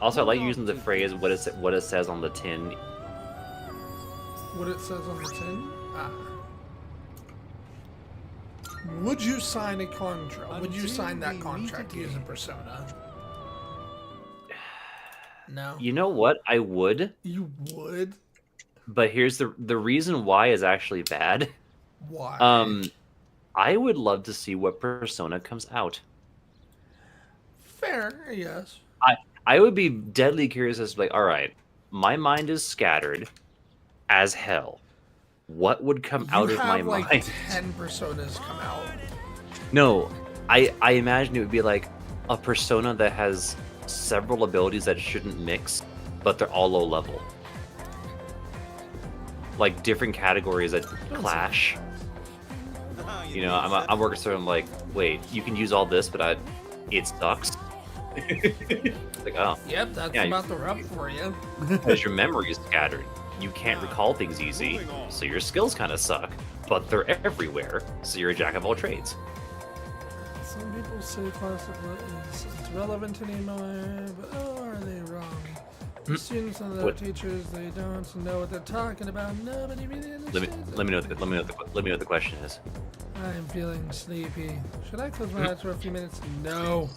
Also, I like using the phrase what it says on the tin. What it says on the tin? Would you sign a contract? Would you Until sign that we meet contract using again. Persona? No. You know what? I would, You would? but here's the reason why is actually bad. Why? I would love to see what Persona comes out. Fair, yes. I would be deadly curious as to like, all right, my mind is scattered as hell. What would come out You of my have like mind? 10 Personas come out. No, I imagine it would be like a Persona that has several abilities that shouldn't mix, but they're all low level. Like different categories that clash. You know, I'm working through. I'm like, wait, you can use all this, but it sucks. Like, oh, Yep, that's Yeah, about the rub for you. because your memory is scattered. You can't recall things easy, so your skills kind of suck. But they're everywhere, so you're a jack of all trades. Some people say classic it's relevant anymore, but oh, are they wrong? The students and their What? teachers, they don't know what they're talking about. Nobody really understands. Let me know what the question is. I'm feeling sleepy. Should I close my eyes for a few minutes? No.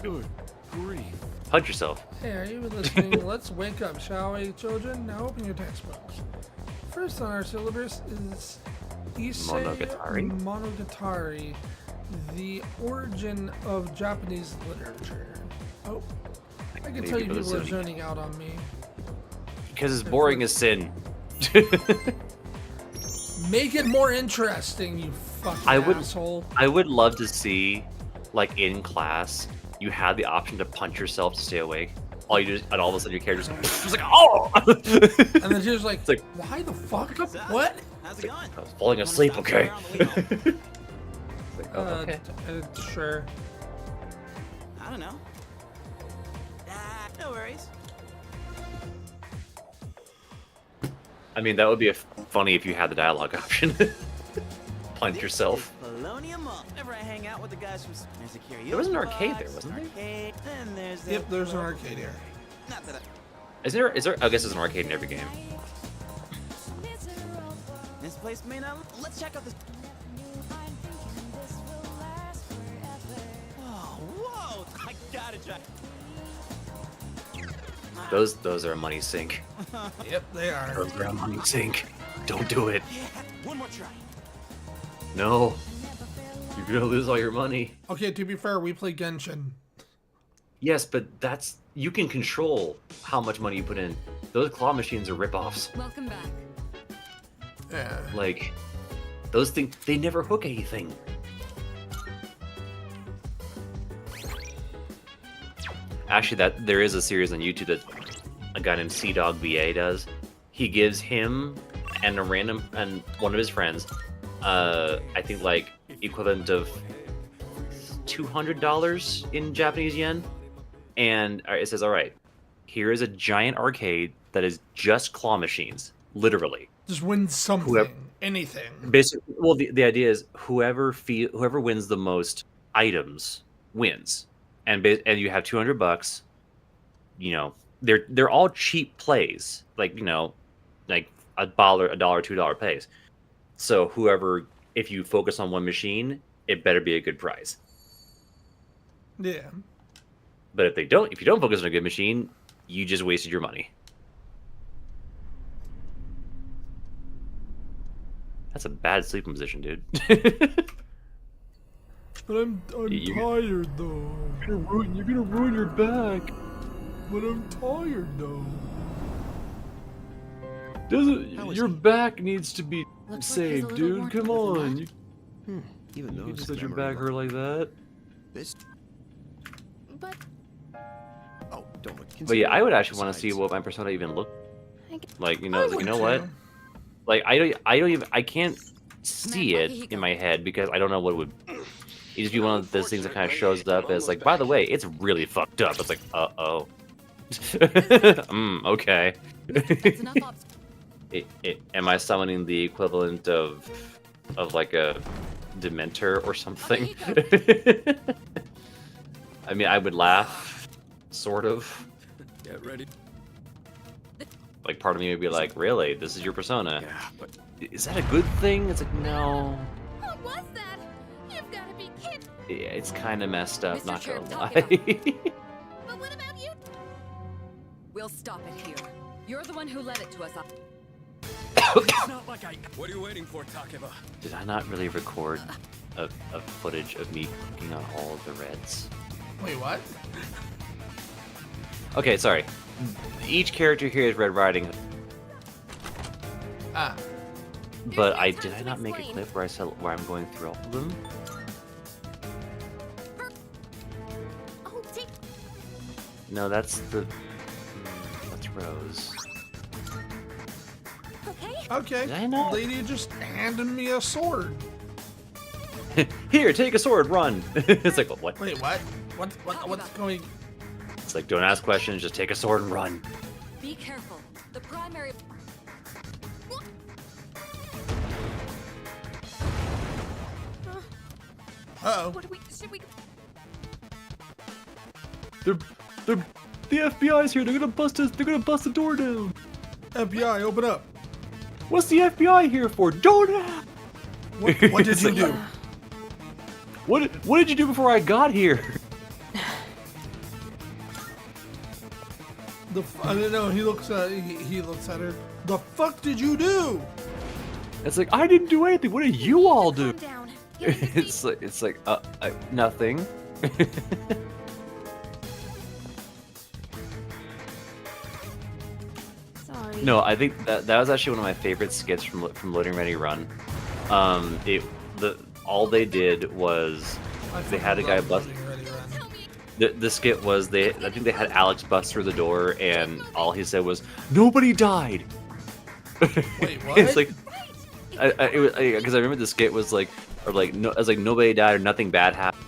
Good grief. Punch yourself. Hey, are you listening? Let's wake up, shall we, children? Now open your textbooks. First on our syllabus is Issei Monogatari? Monogatari, the origin of Japanese literature. Oh, I can Maybe tell you for the people are Sony. zoning out on me. Because it's boring as sin. Make it more interesting, you fucking I would- asshole. I would love to see, like in class, you had the option to punch yourself to stay awake. All you do, and all of a sudden your character's just like, oh! And then she was like, like- why the fuck? What? How's it going? I was falling asleep, Wanna okay? stop around the way home? It's like, oh, okay. Sure. I don't know. No worries. I mean, that would be funny if you had the dialogue option. Punch yourself. This is Bologna Mall. Whenever I hang out with the guys from there's a karaoke There was an arcade box, there, wasn't there? arcade, then there's Yep, there's an arcade here. Not that Is there? I guess there's an arcade in every game. this place may not. Let's check out this. Oh, whoa! I gotta try. Those are a money sink. Yep, they are. Those are a money sink. Don't do it. Yeah, one more try. No. You're gonna lose all your money. Okay, to be fair, we play Genshin. Yes, but you can control how much money you put in. Those claw machines are ripoffs. Welcome back. Yeah. Like, those things, they never hook anything. Actually, there is a series on YouTube that a guy named CDog VA does. He gives him and one of his friends, I think like equivalent of $200 in Japanese yen, and it says, "All right, here is a giant arcade that is just claw machines, literally." Just win something, anything. Basically, well, the idea is whoever wins the most items wins, and you have $200. You know, they're all cheap plays, like, you know, like $1, $2 plays. So if you focus on one machine, it better be a good prize. Yeah. But if you don't focus on a good machine, you just wasted your money. That's a bad sleeping position, dude. But I'm tired though. You're gonna ruin your back. But I'm tired though. Your back needs to be Looks like he's a saved, little dude. worn Come out, on. isn't You Even though can't just let your back hurt like that. This. But Oh, don't look. But yeah, I would actually want to Besides, see what my persona even look I g- like. You I know, would you know what? too. Like I can't see where it did he go? in my head because I don't know what it would. It'd just be one of those things that kind of shows up as like, by the way, it's really fucked up. It's like, oh. Okay. That's enough Am I summoning the equivalent of like a Dementor or something? I mean, I would laugh, sort of. Get ready. Like, part of me would be like, really? This is your persona? Yeah, but Is that a good thing? It's like, no. what was that? You've got to be kidding. Yeah, it's kind of messed up, Mr. not Chair, gonna talk lie. But what about you? We'll stop it here. You're the one who led it to us. it's not like I. What are you waiting for, Takeba? Did I not really record a footage of me cooking on all of the reds? Wait, what? Okay, sorry. Each character here is Red Riding Hood, Ah. but There's no did time I to not make a explain. clip where I'm going through all of them? Oh, take. No, that's that's Rose. Okay. Okay. Did I not? Lady just handed me a sword. Here, take a sword, run. It's like, what? Wait, what? What's going? It's like, don't ask questions, just take a sword and run. Be careful. The primary. Uh-oh. What do we? Should we? The FBI's here. They're gonna bust us. They're gonna bust the door down. FBI, open up. What's the FBI here for? Don't ask. What did It's you like, do? What did you do before I got here? I don't know. He looks at her. The fuck did you do? It's like, I didn't do anything. What did you all do? Calm down. Get on your feet. It's like nothing. Sorry. No, I think that was actually one of my favorite skits from Loading Ready Run. All they did was they had a guy bust. Tell me. The skit was I think they had Alex bust through the door, and all he said was, "Nobody died." Wait, what? It's like, because I remember the skit was like, no, it was like nobody died or nothing bad happened.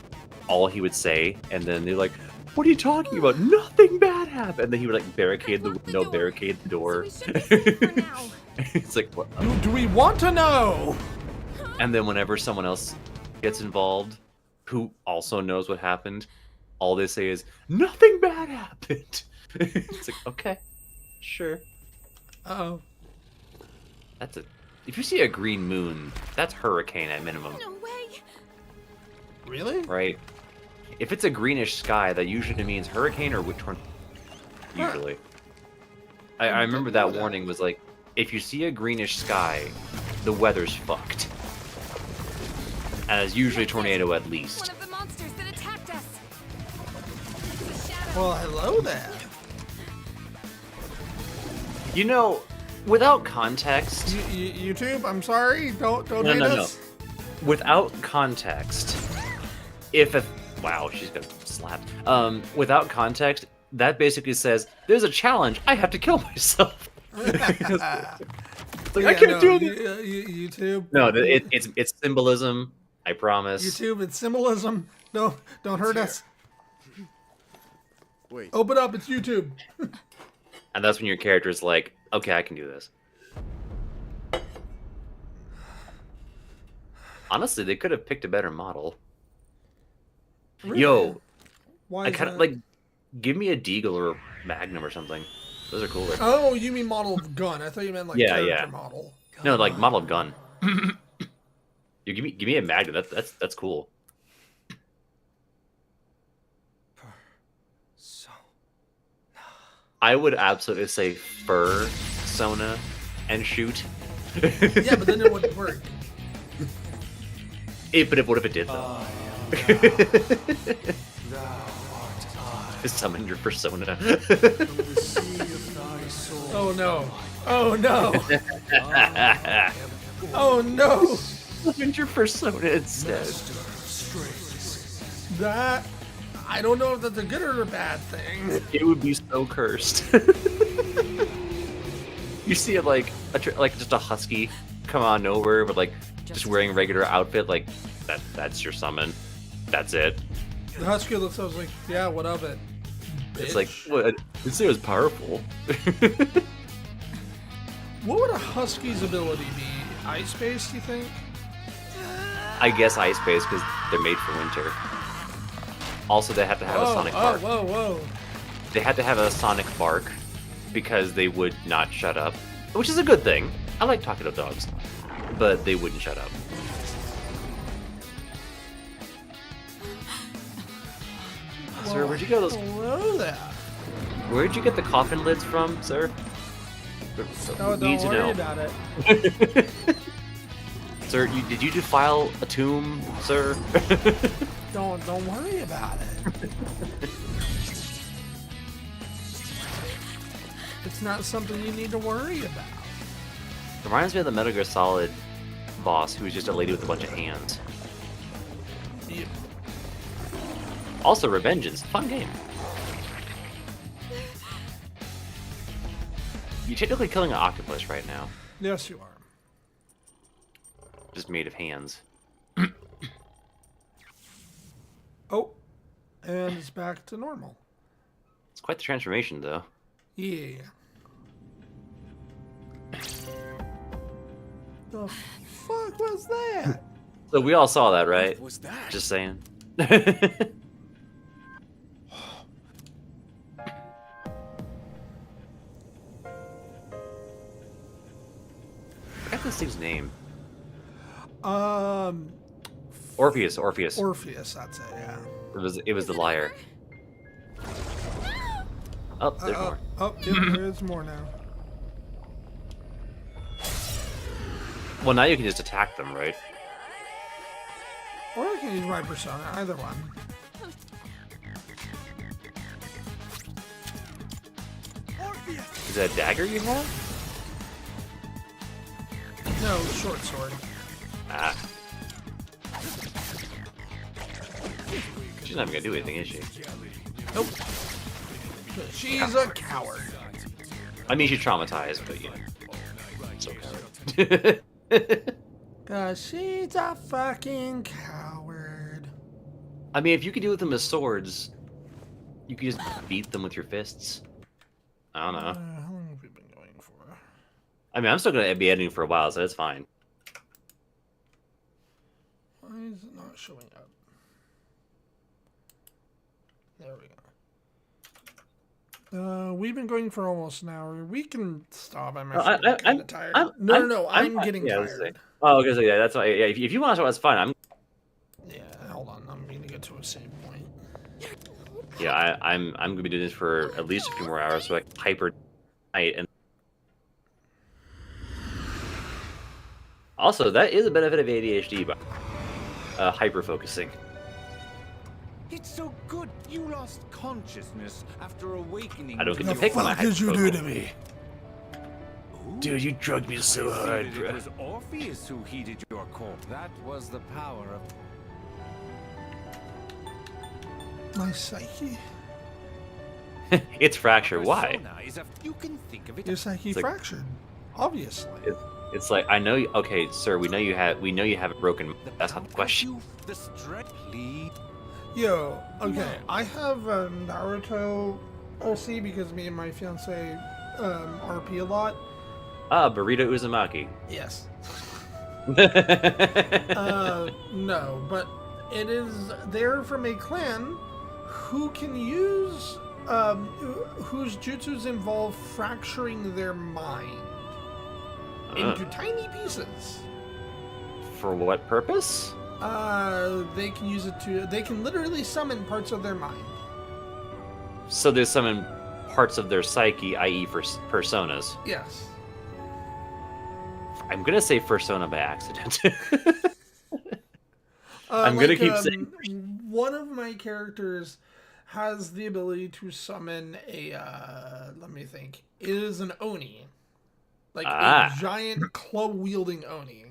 All he would say, and then they're like, "What are you talking about? Nothing bad happened." And then he would like barricade the window, barricade the door. So we should be safe for now. It's like, what? Do we want to know? And then whenever someone else gets involved, who also knows what happened, all they say is, "Nothing bad happened." It's like, okay, sure. Uh-oh. If you see a green moon, that's hurricane at minimum, No way. Really? right? If it's a greenish sky, that usually means hurricane or tornado. Usually. I remember that warning was like, if you see a greenish sky, the weather's fucked. And it's usually a tornado at least. One of the monsters that attacked us. Well, hello there. You know, without context, YouTube, I'm sorry. Don't No, hate no, no. us. without context, if a wow, she's got slapped. Without context, that basically says there's a challenge. I have to kill myself. Like, I can't do it. YouTube. No, it's symbolism. I promise. YouTube, it's symbolism. No, don't hurt us. Wait. Open up, it's YouTube. And that's when your character's like, okay, I can do this. Honestly, they could have picked a better model. Really? Yo, Why I is kind of that? like, give me a Deagle or a Magnum or something. Those are cooler. Oh, you mean model of gun? I thought you meant like Yeah, character yeah. model. No, like model gun. You give me a Magnum. That's cool. I would absolutely say fur Sona and shoot. Yeah, but then it wouldn't work. But what if it did though? Summon your persona. Oh no. Oh no. Oh no. Summon your persona instead. That I don't know if that's a good or a bad thing. It would be so cursed. You see it like just a husky come on over, but like just wearing regular outfit, like that's your summon. That's it. The husky looks. I was like, yeah, what of it? It's like bitch? what? This thing was powerful. What would a husky's ability be? Ice based, you think? I guess ice base because they're made for winter. Also, they have to have a sonic bark. Whoa. They had to have a sonic bark because they would not shut up, which is a good thing. I like talking to dogs, but they wouldn't shut up. Sir, where'd you get those? Hello there. Where'd you get the coffin lids from, sir? Oh, Need don't to worry know. about it. Sir, did you defile a tomb, sir? Don't worry about it. It's not something you need to worry about. Reminds me of the Metal Gear Solid boss, who was just a lady with a bunch of hands. Also, Revengeance, fun game. You're technically killing an octopus right now, Yes, you are. just made of hands. Oh, and it's back to normal. It's quite the transformation, though. Yeah. The fuck was that? So we all saw that, right? What was that? Just saying. I forgot this thing's name. Orpheus. Orpheus, that's it, yeah. It was the liar. Oh, there's more. Oh, yep, there is more now. Well, now you can just attack them, right? Or I can use my persona, either one. Is that a dagger you have? No, short sword. Ah. She's not even gonna do anything, is she? Nope. She's a coward. I mean, she's traumatized, but you know. So coward. Cause she's a fucking coward. I mean, if you could do with them as swords, you could just beat them with your fists. I don't know. How long have we been going for? I mean, I'm still gonna be editing for a while, so that's fine. Why is it not showing up? There we go. We've been going for almost an hour. We can stop. I'm actually kind of tired. No, I'm getting yeah, tired. Oh, okay, so yeah, that's why. Yeah, if you want to, that's fine. I'm. Yeah, hold on. I'm gonna get to a save point. Yeah, I'm gonna be doing this for at least a few more hours, so I night. And also, that is a benefit of ADHD, but hyper focusing. It's so good you lost consciousness after awakening. I don't get The to pick my fuck did you do to hyperfocal. me? Dude, you drugged me so I hard, figured bro. it was Orpheus who heeded your call. That was the power of. My psyche? It's fracture. Why? Persona is you can think of it. Your psyche It's like- fractured. Obviously. It's like I know. Okay, sir, we know you have it broken. The That's not the power question. of youth, the strength. Please. Yo, okay, I have Naruto OC because me and my fiance RP a lot. Ah, Burrito Uzumaki. Yes. No, but it is there from a clan who can use whose jutsus involve fracturing their mind into tiny pieces. For what purpose? They can use it to. They can literally summon parts of their mind. So they summon parts of their psyche, i.e., for personas. Yes. I'm gonna say persona by accident. I'm gonna keep saying. One of my characters has the ability to summon a. Let me think. It is an oni, like a giant club wielding oni.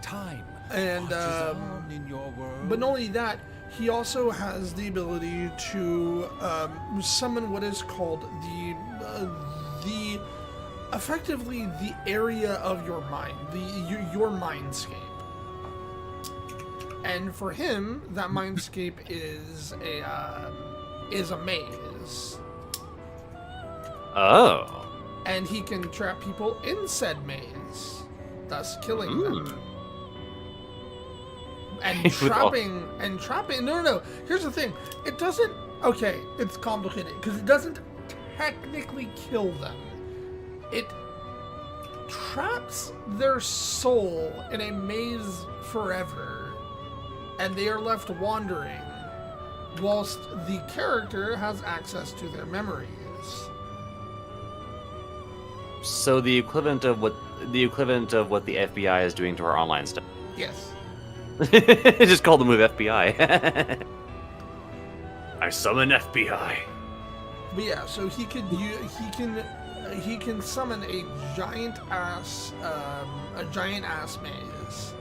Time. And marches on in your world. but not only that, he also has the ability to summon what is called the effectively the area of your mind, your mindscape. And for him, that mindscape is a maze. Oh. And he can trap people in said maze, thus killing them. And With all- trapping. No. Here's the thing. It doesn't. Okay, it's complicated because it doesn't technically kill them. It traps their soul in a maze forever, and they are left wandering, whilst the character has access to their memories. So the equivalent of what the FBI is doing to our online stuff. Yes. Just call the move FBI. I summon FBI. But yeah, so he can summon a giant ass maze.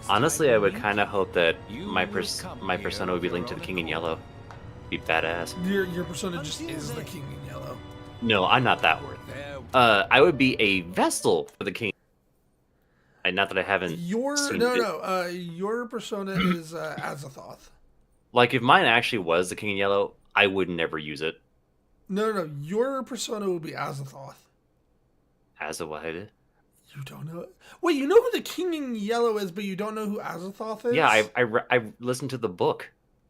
Honestly, I would kind of hope that You my will come my here persona would be of linked to your the own King in accord. Yellow. Be badass. Your persona just is the King in Yellow. No, I'm not that word. There I would be a vessel for the King. And not that I haven't Your seen no it. no your persona is Azathoth. Like if mine actually was the King in Yellow, I would never use it No, your persona would be Azathoth. as a what? You don't know it? Wait, you know who the King in Yellow is, but you don't know who Azathoth is? Yeah, I listened to the book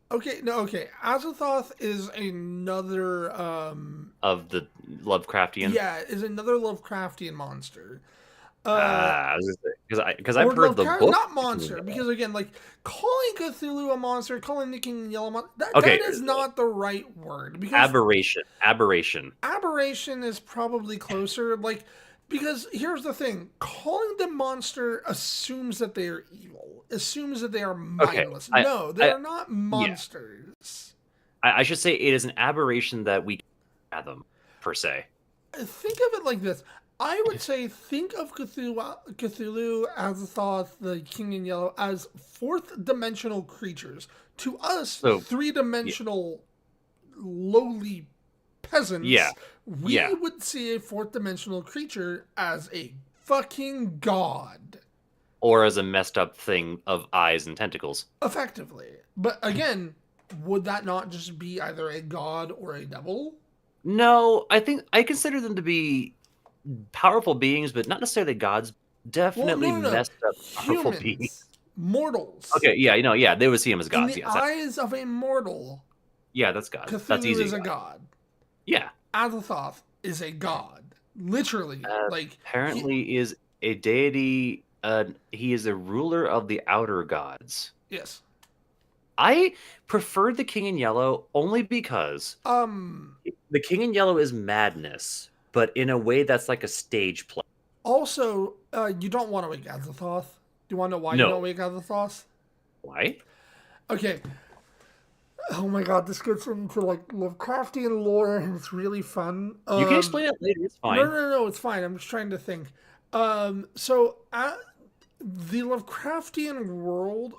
Okay. Azathoth is another of the Lovecraftian. yeah, is another Lovecraftian monster. Because I've Or heard the Lovecraft- book. not monster, because again, like calling Cthulhu a monster, calling the King in Yellow that Okay. is not the right word. Because Aberration. aberration is probably closer. Like, because here's the thing: calling them monster assumes that they are evil, assumes that they are mindless. No, they are not monsters. I should say it is an aberration that we can fathom, per se. Think of it like this. I would say think of Cthulhu, Azathoth, the King in Yellow as fourth-dimensional creatures. To us, So, three-dimensional lowly peasants, Yeah. we Yeah. would see a fourth-dimensional creature as a fucking god, Or as a messed up thing of eyes and tentacles. effectively. But again, would that not just be either a god or a devil? No, I think I consider them to be powerful beings, but not necessarily gods. Definitely no. messed up powerful Humans, beings. mortals. Okay, yeah, they would see him as gods. In the Yes, eyes of a mortal, yeah, that's God. Cthulhu That's easy. is a god. Yeah, Azathoth is a god. Literally. Like apparently is a deity. He is a ruler of the outer gods. yes. I prefer the King in Yellow only because the King in Yellow is madness, but in a way that's like a stage play. Also, you don't want to wake Azathoth. Do you want to know why you No. don't wake Azathoth? Why? Okay. Oh my god, this gets into like Lovecraftian lore, and it's really fun. You can explain it later. It's fine. No, it's fine. I'm just trying to think. So the Lovecraftian world,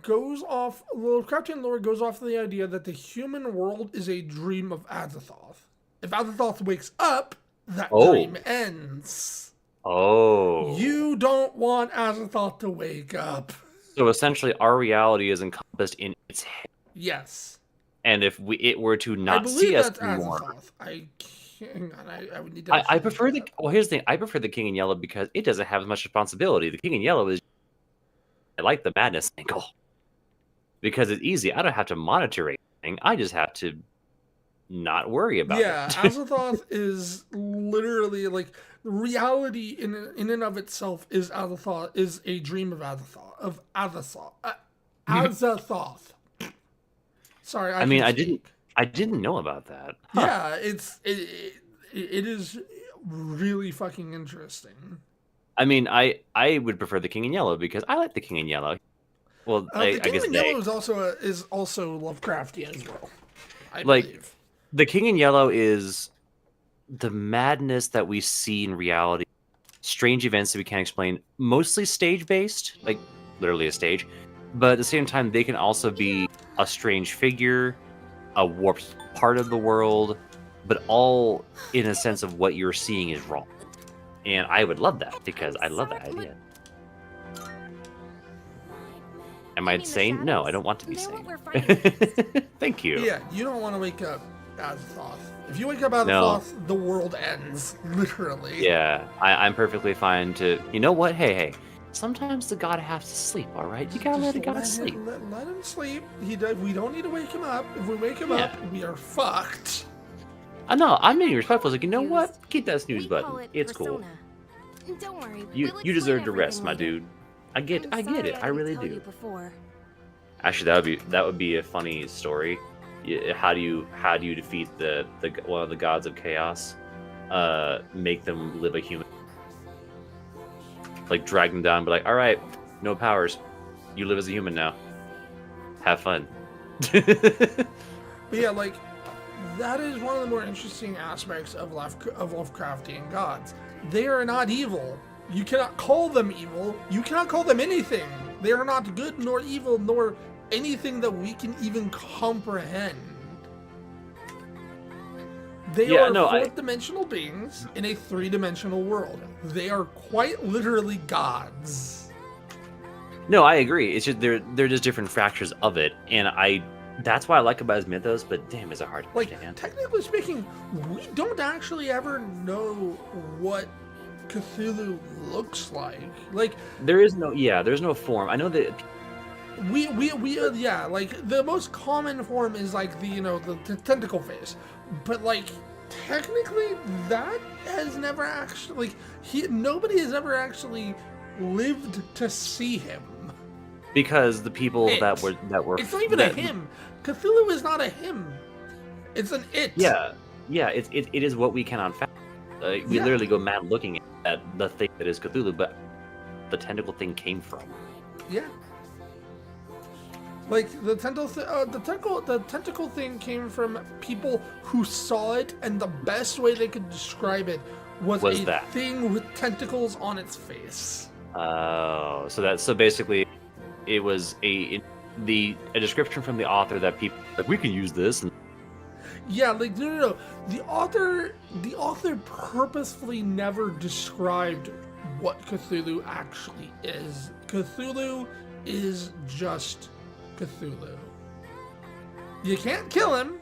goes off. The Lovecraftian lore goes off the idea that the human world is a dream of Azathoth. If Azathoth wakes up, that dream ends. Oh. You don't want Azathoth to wake up. So essentially, our reality is encompassed in its head. Yes. And if it were to I not believe see us that's anymore, Azathoth. Hang on, I would need to. I prefer the. Well, here's the thing. I prefer the King in Yellow because it doesn't have as much responsibility. The King in Yellow is. I like the madness angle because it's easy. I don't have to monitor anything. I just have to not worry about it. Azathoth is literally like reality in and of itself is Azathoth is a dream of Azathoth Azathoth. Sorry, I didn't know about that. Huh. Yeah, it is really fucking interesting. I mean, I would prefer the King in Yellow because I like the King in Yellow. Well, the King I guess in Yellow is also Lovecraftian as well. I believe. The King in Yellow is the madness that we see in reality, strange events that we can't explain, mostly stage-based, like literally a stage, but at the same time, they can also be a strange figure, a warped part of the world, but all in a sense of what you're seeing is wrong. And I would love that because I love that idea. Am I sane? No, I don't want to be sane. Thank you. Yeah, you don't want to wake up Azathoth. If you wake up Azathoth, the world ends, literally. Yeah, I'm perfectly fine to... You know what? Hey. Sometimes the god has to sleep, all right? You gotta let the god sleep. Let him sleep. We don't need to wake him up. If we wake him up, we are fucked. No, I'm being respectful. Like, you know what? Keep that snooze button. It's cool. Don't worry. You deserve to rest, my dude. I get it. I really do. Actually, that would be a funny story. How do you defeat the one of the gods of chaos? Make them live a human. Like drag them down, but like, all right, no powers. You live as a human now. Have fun. But yeah, like that is one of the more interesting aspects of Lovecraftian gods. They are not evil. You cannot call them evil. You cannot call them anything. They are not good nor evil nor anything that we can even comprehend. They are fourth-dimensional beings in a three-dimensional world. They are quite literally gods. No, I agree. It's just they're just different fractures of it, and that's why I like about his mythos. But damn, is it hard to understand? Technically speaking, we don't actually ever know what Cthulhu looks like. Like there's no form. I know that. We like the most common form is like the tentacle face, but like technically that has never actually nobody has ever actually lived to see him. Because the people that were it's not even a him. Cthulhu is not a him. It's an it. Yeah, it is what we cannot fathom. We literally go mad looking at the thing that is Cthulhu, but the tentacle thing came from. Yeah. Like the tentacle thing came from people who saw it, and the best way they could describe it was a thing with tentacles on its face. Oh, so basically, it was a description from the author that people like we can use this. And... Yeah, like no. The author purposefully never described what Cthulhu actually is. Cthulhu is just Cthulhu. You can't kill him.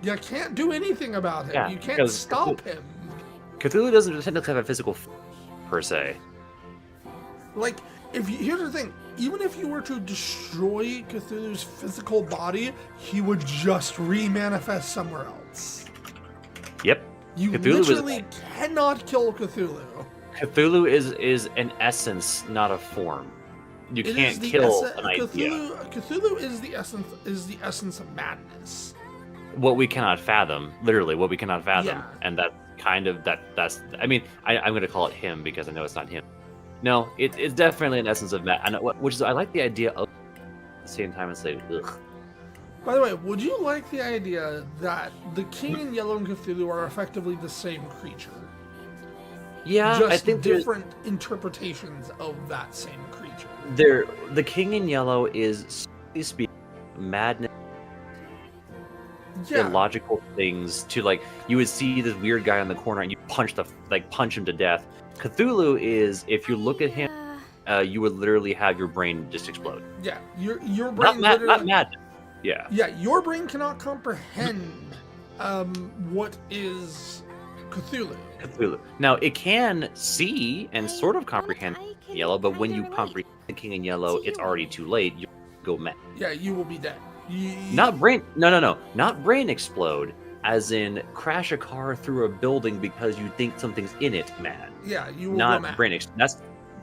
You can't do anything about him. Yeah, you can't stop him. Cthulhu doesn't technically have a physical per se. Like, here's the thing. Even if you were to destroy Cthulhu's physical body, he would just re-manifest somewhere else. Yep. You literally cannot kill Cthulhu. Cthulhu is an essence, not a form. You It can't is the kill esse- an idea. Cthulhu is the essence of madness. What we cannot fathom, literally, what we cannot fathom, Yeah. and that kind of that's. I mean, I'm going to call it him because I know it's not him. No, it's definitely an essence of mad, which is I like the idea of at the same time. It's like, ugh. By the way, would you like the idea that the King in Yellow and Cthulhu are effectively the same creature? Yeah, Just I think there's- different interpretations of that same creature. the King in Yellow is, strictly speaking, madness, Yeah, illogical things. To like, you would see this weird guy in the corner and you punch him to death. Cthulhu is, if you look at him, you would literally have your brain just explode. yeah. Your brain Not literally. madness. Yeah. Yeah, your brain cannot comprehend what is Cthulhu. Cthulhu. Now it can see and sort of comprehend Yellow, but when you comprehend the King in Yellow, it's already too late. You go mad. Yeah, you will be dead. Not brain. No. Not brain explode. As in crash a car through a building because you think something's in it. Mad. Yeah, you will go Not mad. brain.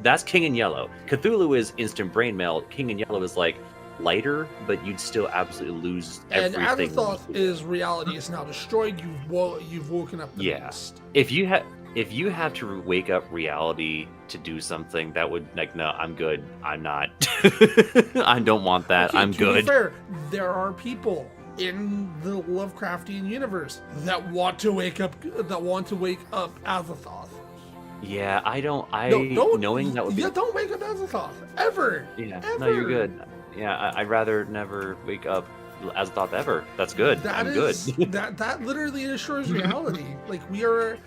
That's King in Yellow. Cthulhu is instant brain melt. King in Yellow is like lighter, but you'd still absolutely lose And everything. Azathoth is reality is now destroyed. You've woken up the Yeah. beast. If you have to wake up reality to do something, that would like no, I'm good. I'm not. I don't want that. Okay, I'm to good. Be fair, there are people in the Lovecraftian universe that want to wake up Azathoth. Yeah, I don't. Don't knowing that would be. yeah, don't wake up Azathoth ever. Yeah, ever. no, you're good. Yeah, I'd rather never wake up as thought ever. That's good. That I'm is good. that literally destroys reality. Like we are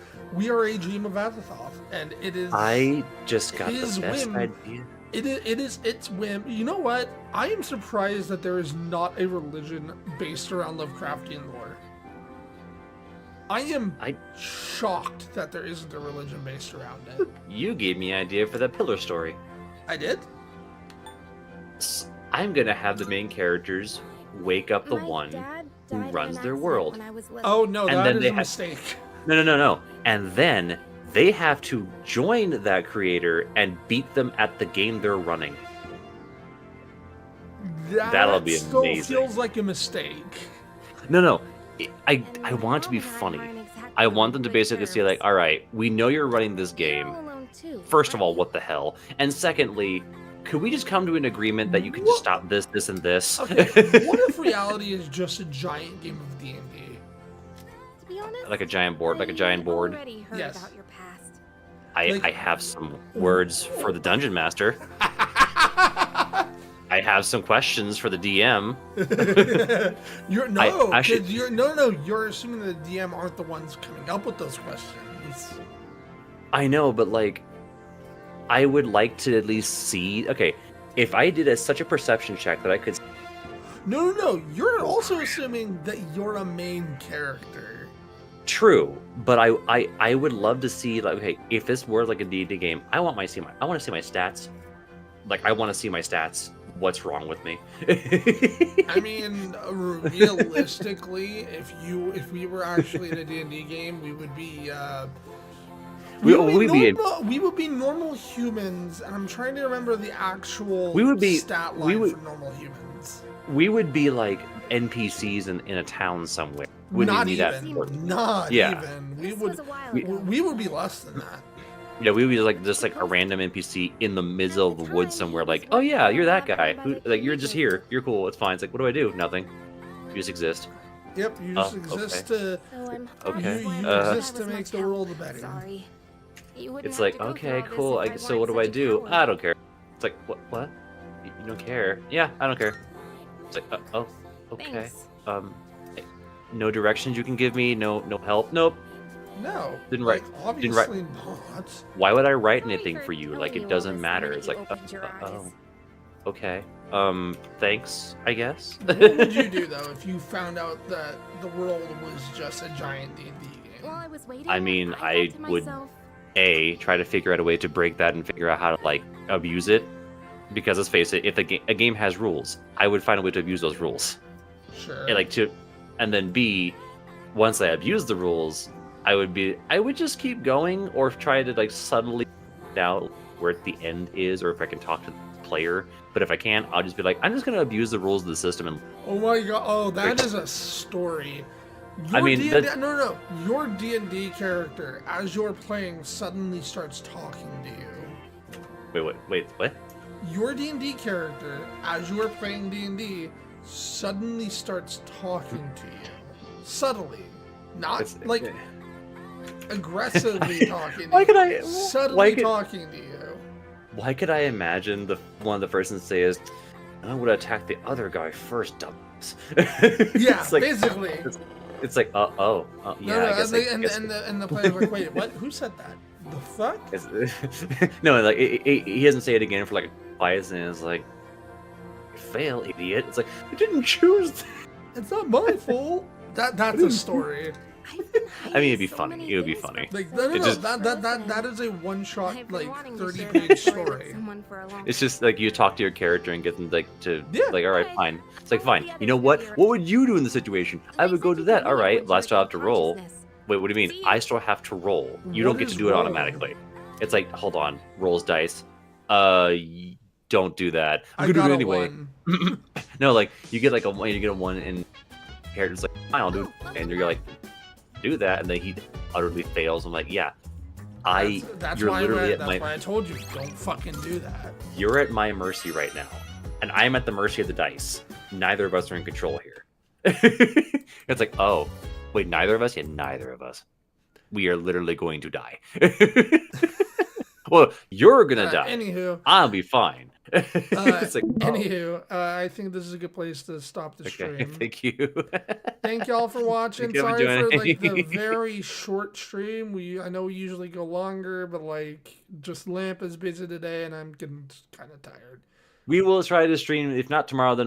a dream of Azathoth, and it is. I just got his the best whim. idea. It is its whim. You know what? I am surprised that there is not a religion based around Lovecraftian lore. I am shocked that there isn't a religion based around it. You gave me an idea for that pillar story. I did? I'm gonna have the main characters wake up the one who runs their world. Oh no, And that then is they a have- mistake. No. And then they have to join that creator and beat them at the game they're running. That'll be still amazing. feels like a mistake. No. I want it to be funny. I want them to basically say like, all right, we know you're running this game. First of all, what the hell? And secondly, could we just come to an agreement that you can just stop this, this, and this? Okay, what if reality is just a giant game of D&D? To be honest, Like a giant board, like a giant board. already heard Yes. about your past. I have some words for the dungeon master. I have some questions for the DM. You're I should- you're assuming the DM aren't the ones coming up with those questions. I know, but like, I would like to at least see. Okay, if I did such a perception check that I could. No. You're also assuming that you're a main character. True, but I would love to see like, okay, if this were like a D&D game, I want to see my stats. Like, I want to see my stats. What's wrong with me? I mean, realistically, if we were actually in a D&D game, we would be we would be normal humans, and I'm trying to remember the actual stat line for normal humans. We would be like NPCs in a town somewhere. Wouldn't Not even be that even. important. Not Yeah. even. This was a while ago. We would be less than that. Yeah, we would be like just like a random NPC in the middle of the woods somewhere. Like, oh yeah, you're that guy. Like, you're just here. You're cool. It's fine. It's like, what do I do? Nothing. You just exist. Yep, you just Oh, exist okay. to. So I'm Okay, You uh, exist to make the world better. Sorry. You wouldn't It's have like, to go through okay, all this cool. if I So what weren't do I such a do? coward. I don't care. It's like, what? You don't care? Yeah, I don't care. It's like, oh, okay. Thanks. No directions you can give me. No help. Nope. No. Didn't like, write- Obviously not. Why would I write Very anything for you? Like, fertile it you doesn't was matter. when It's you like, opened your eyes. okay. Thanks, I guess. What would you do though if you found out that the world was just a giant D&D game? While I was waiting, I mean, thought I to would- myself, Try to figure out a way to break that and figure out how to like abuse it. Because let's face it, if a game has rules, I would find a way to abuse those rules. Sure. And then B, once I abuse the rules, I would just keep going or try to like subtly find out where the end is, or if I can talk to the player. But if I can't, I'll just be like, I'm just gonna abuse the rules of the system and Oh my god! Oh, that is a story. I mean, D&D, that- no. Your D&D character, as you're playing, suddenly starts talking to you. wait, what? Your D&D character, as you are playing D&D, suddenly starts talking to you. Subtly. Not It's- like aggressively talking to Why you. could I- Subtly why could- talking to you. Why could I imagine one of the first things to say is, I would attack the other guy first, dumbass. Yeah, It's like- basically. It's like, yeah, No, I guess. and the player's like, wait, what? Who said that? The fuck? No, like he doesn't say it again for like 5 seconds. And it's like, fail, idiot. It's like I didn't choose. That. It's not my fault. That's a story. I mean, it'd be funny. It would be funny. Like no, It just- that is a one shot I've been like wanting to 30-page share that story. with someone for a long It's just like you talk to your character and get them like to Yeah. like, all right, Okay. fine. It's like fine. You know what? What would you do in the situation? I would go to that. All right, well, I still have to roll. Wait, what do you mean? I still have to roll. You don't What get to is do it roll? automatically. It's like, hold on, rolls dice. Don't do that. I I'm gonna got do it a anyway. one. No, like you get like a one, you get a one, and character's like, fine, I'll do it, and you're like, do that, and then he utterly fails. I'm like, yeah, That's you're why literally at that's my, why I told you don't fucking do that. you're at my mercy right now, and I'm at the mercy of the dice. Neither of us are in control here. It's like, oh, wait, neither of us? Yeah, neither of us. We are literally going to die. Well, you're gonna die. Anywho, I'll be fine. It's like, oh, anywho, I think this is a good place to stop the okay, stream. thank you. Thank y'all for watching. Thank you for Sorry for joining. like the very short stream. I know we usually go longer, but like just Lamp is busy today, and I'm getting kind of tired. We will try to stream, if not tomorrow, then Monday.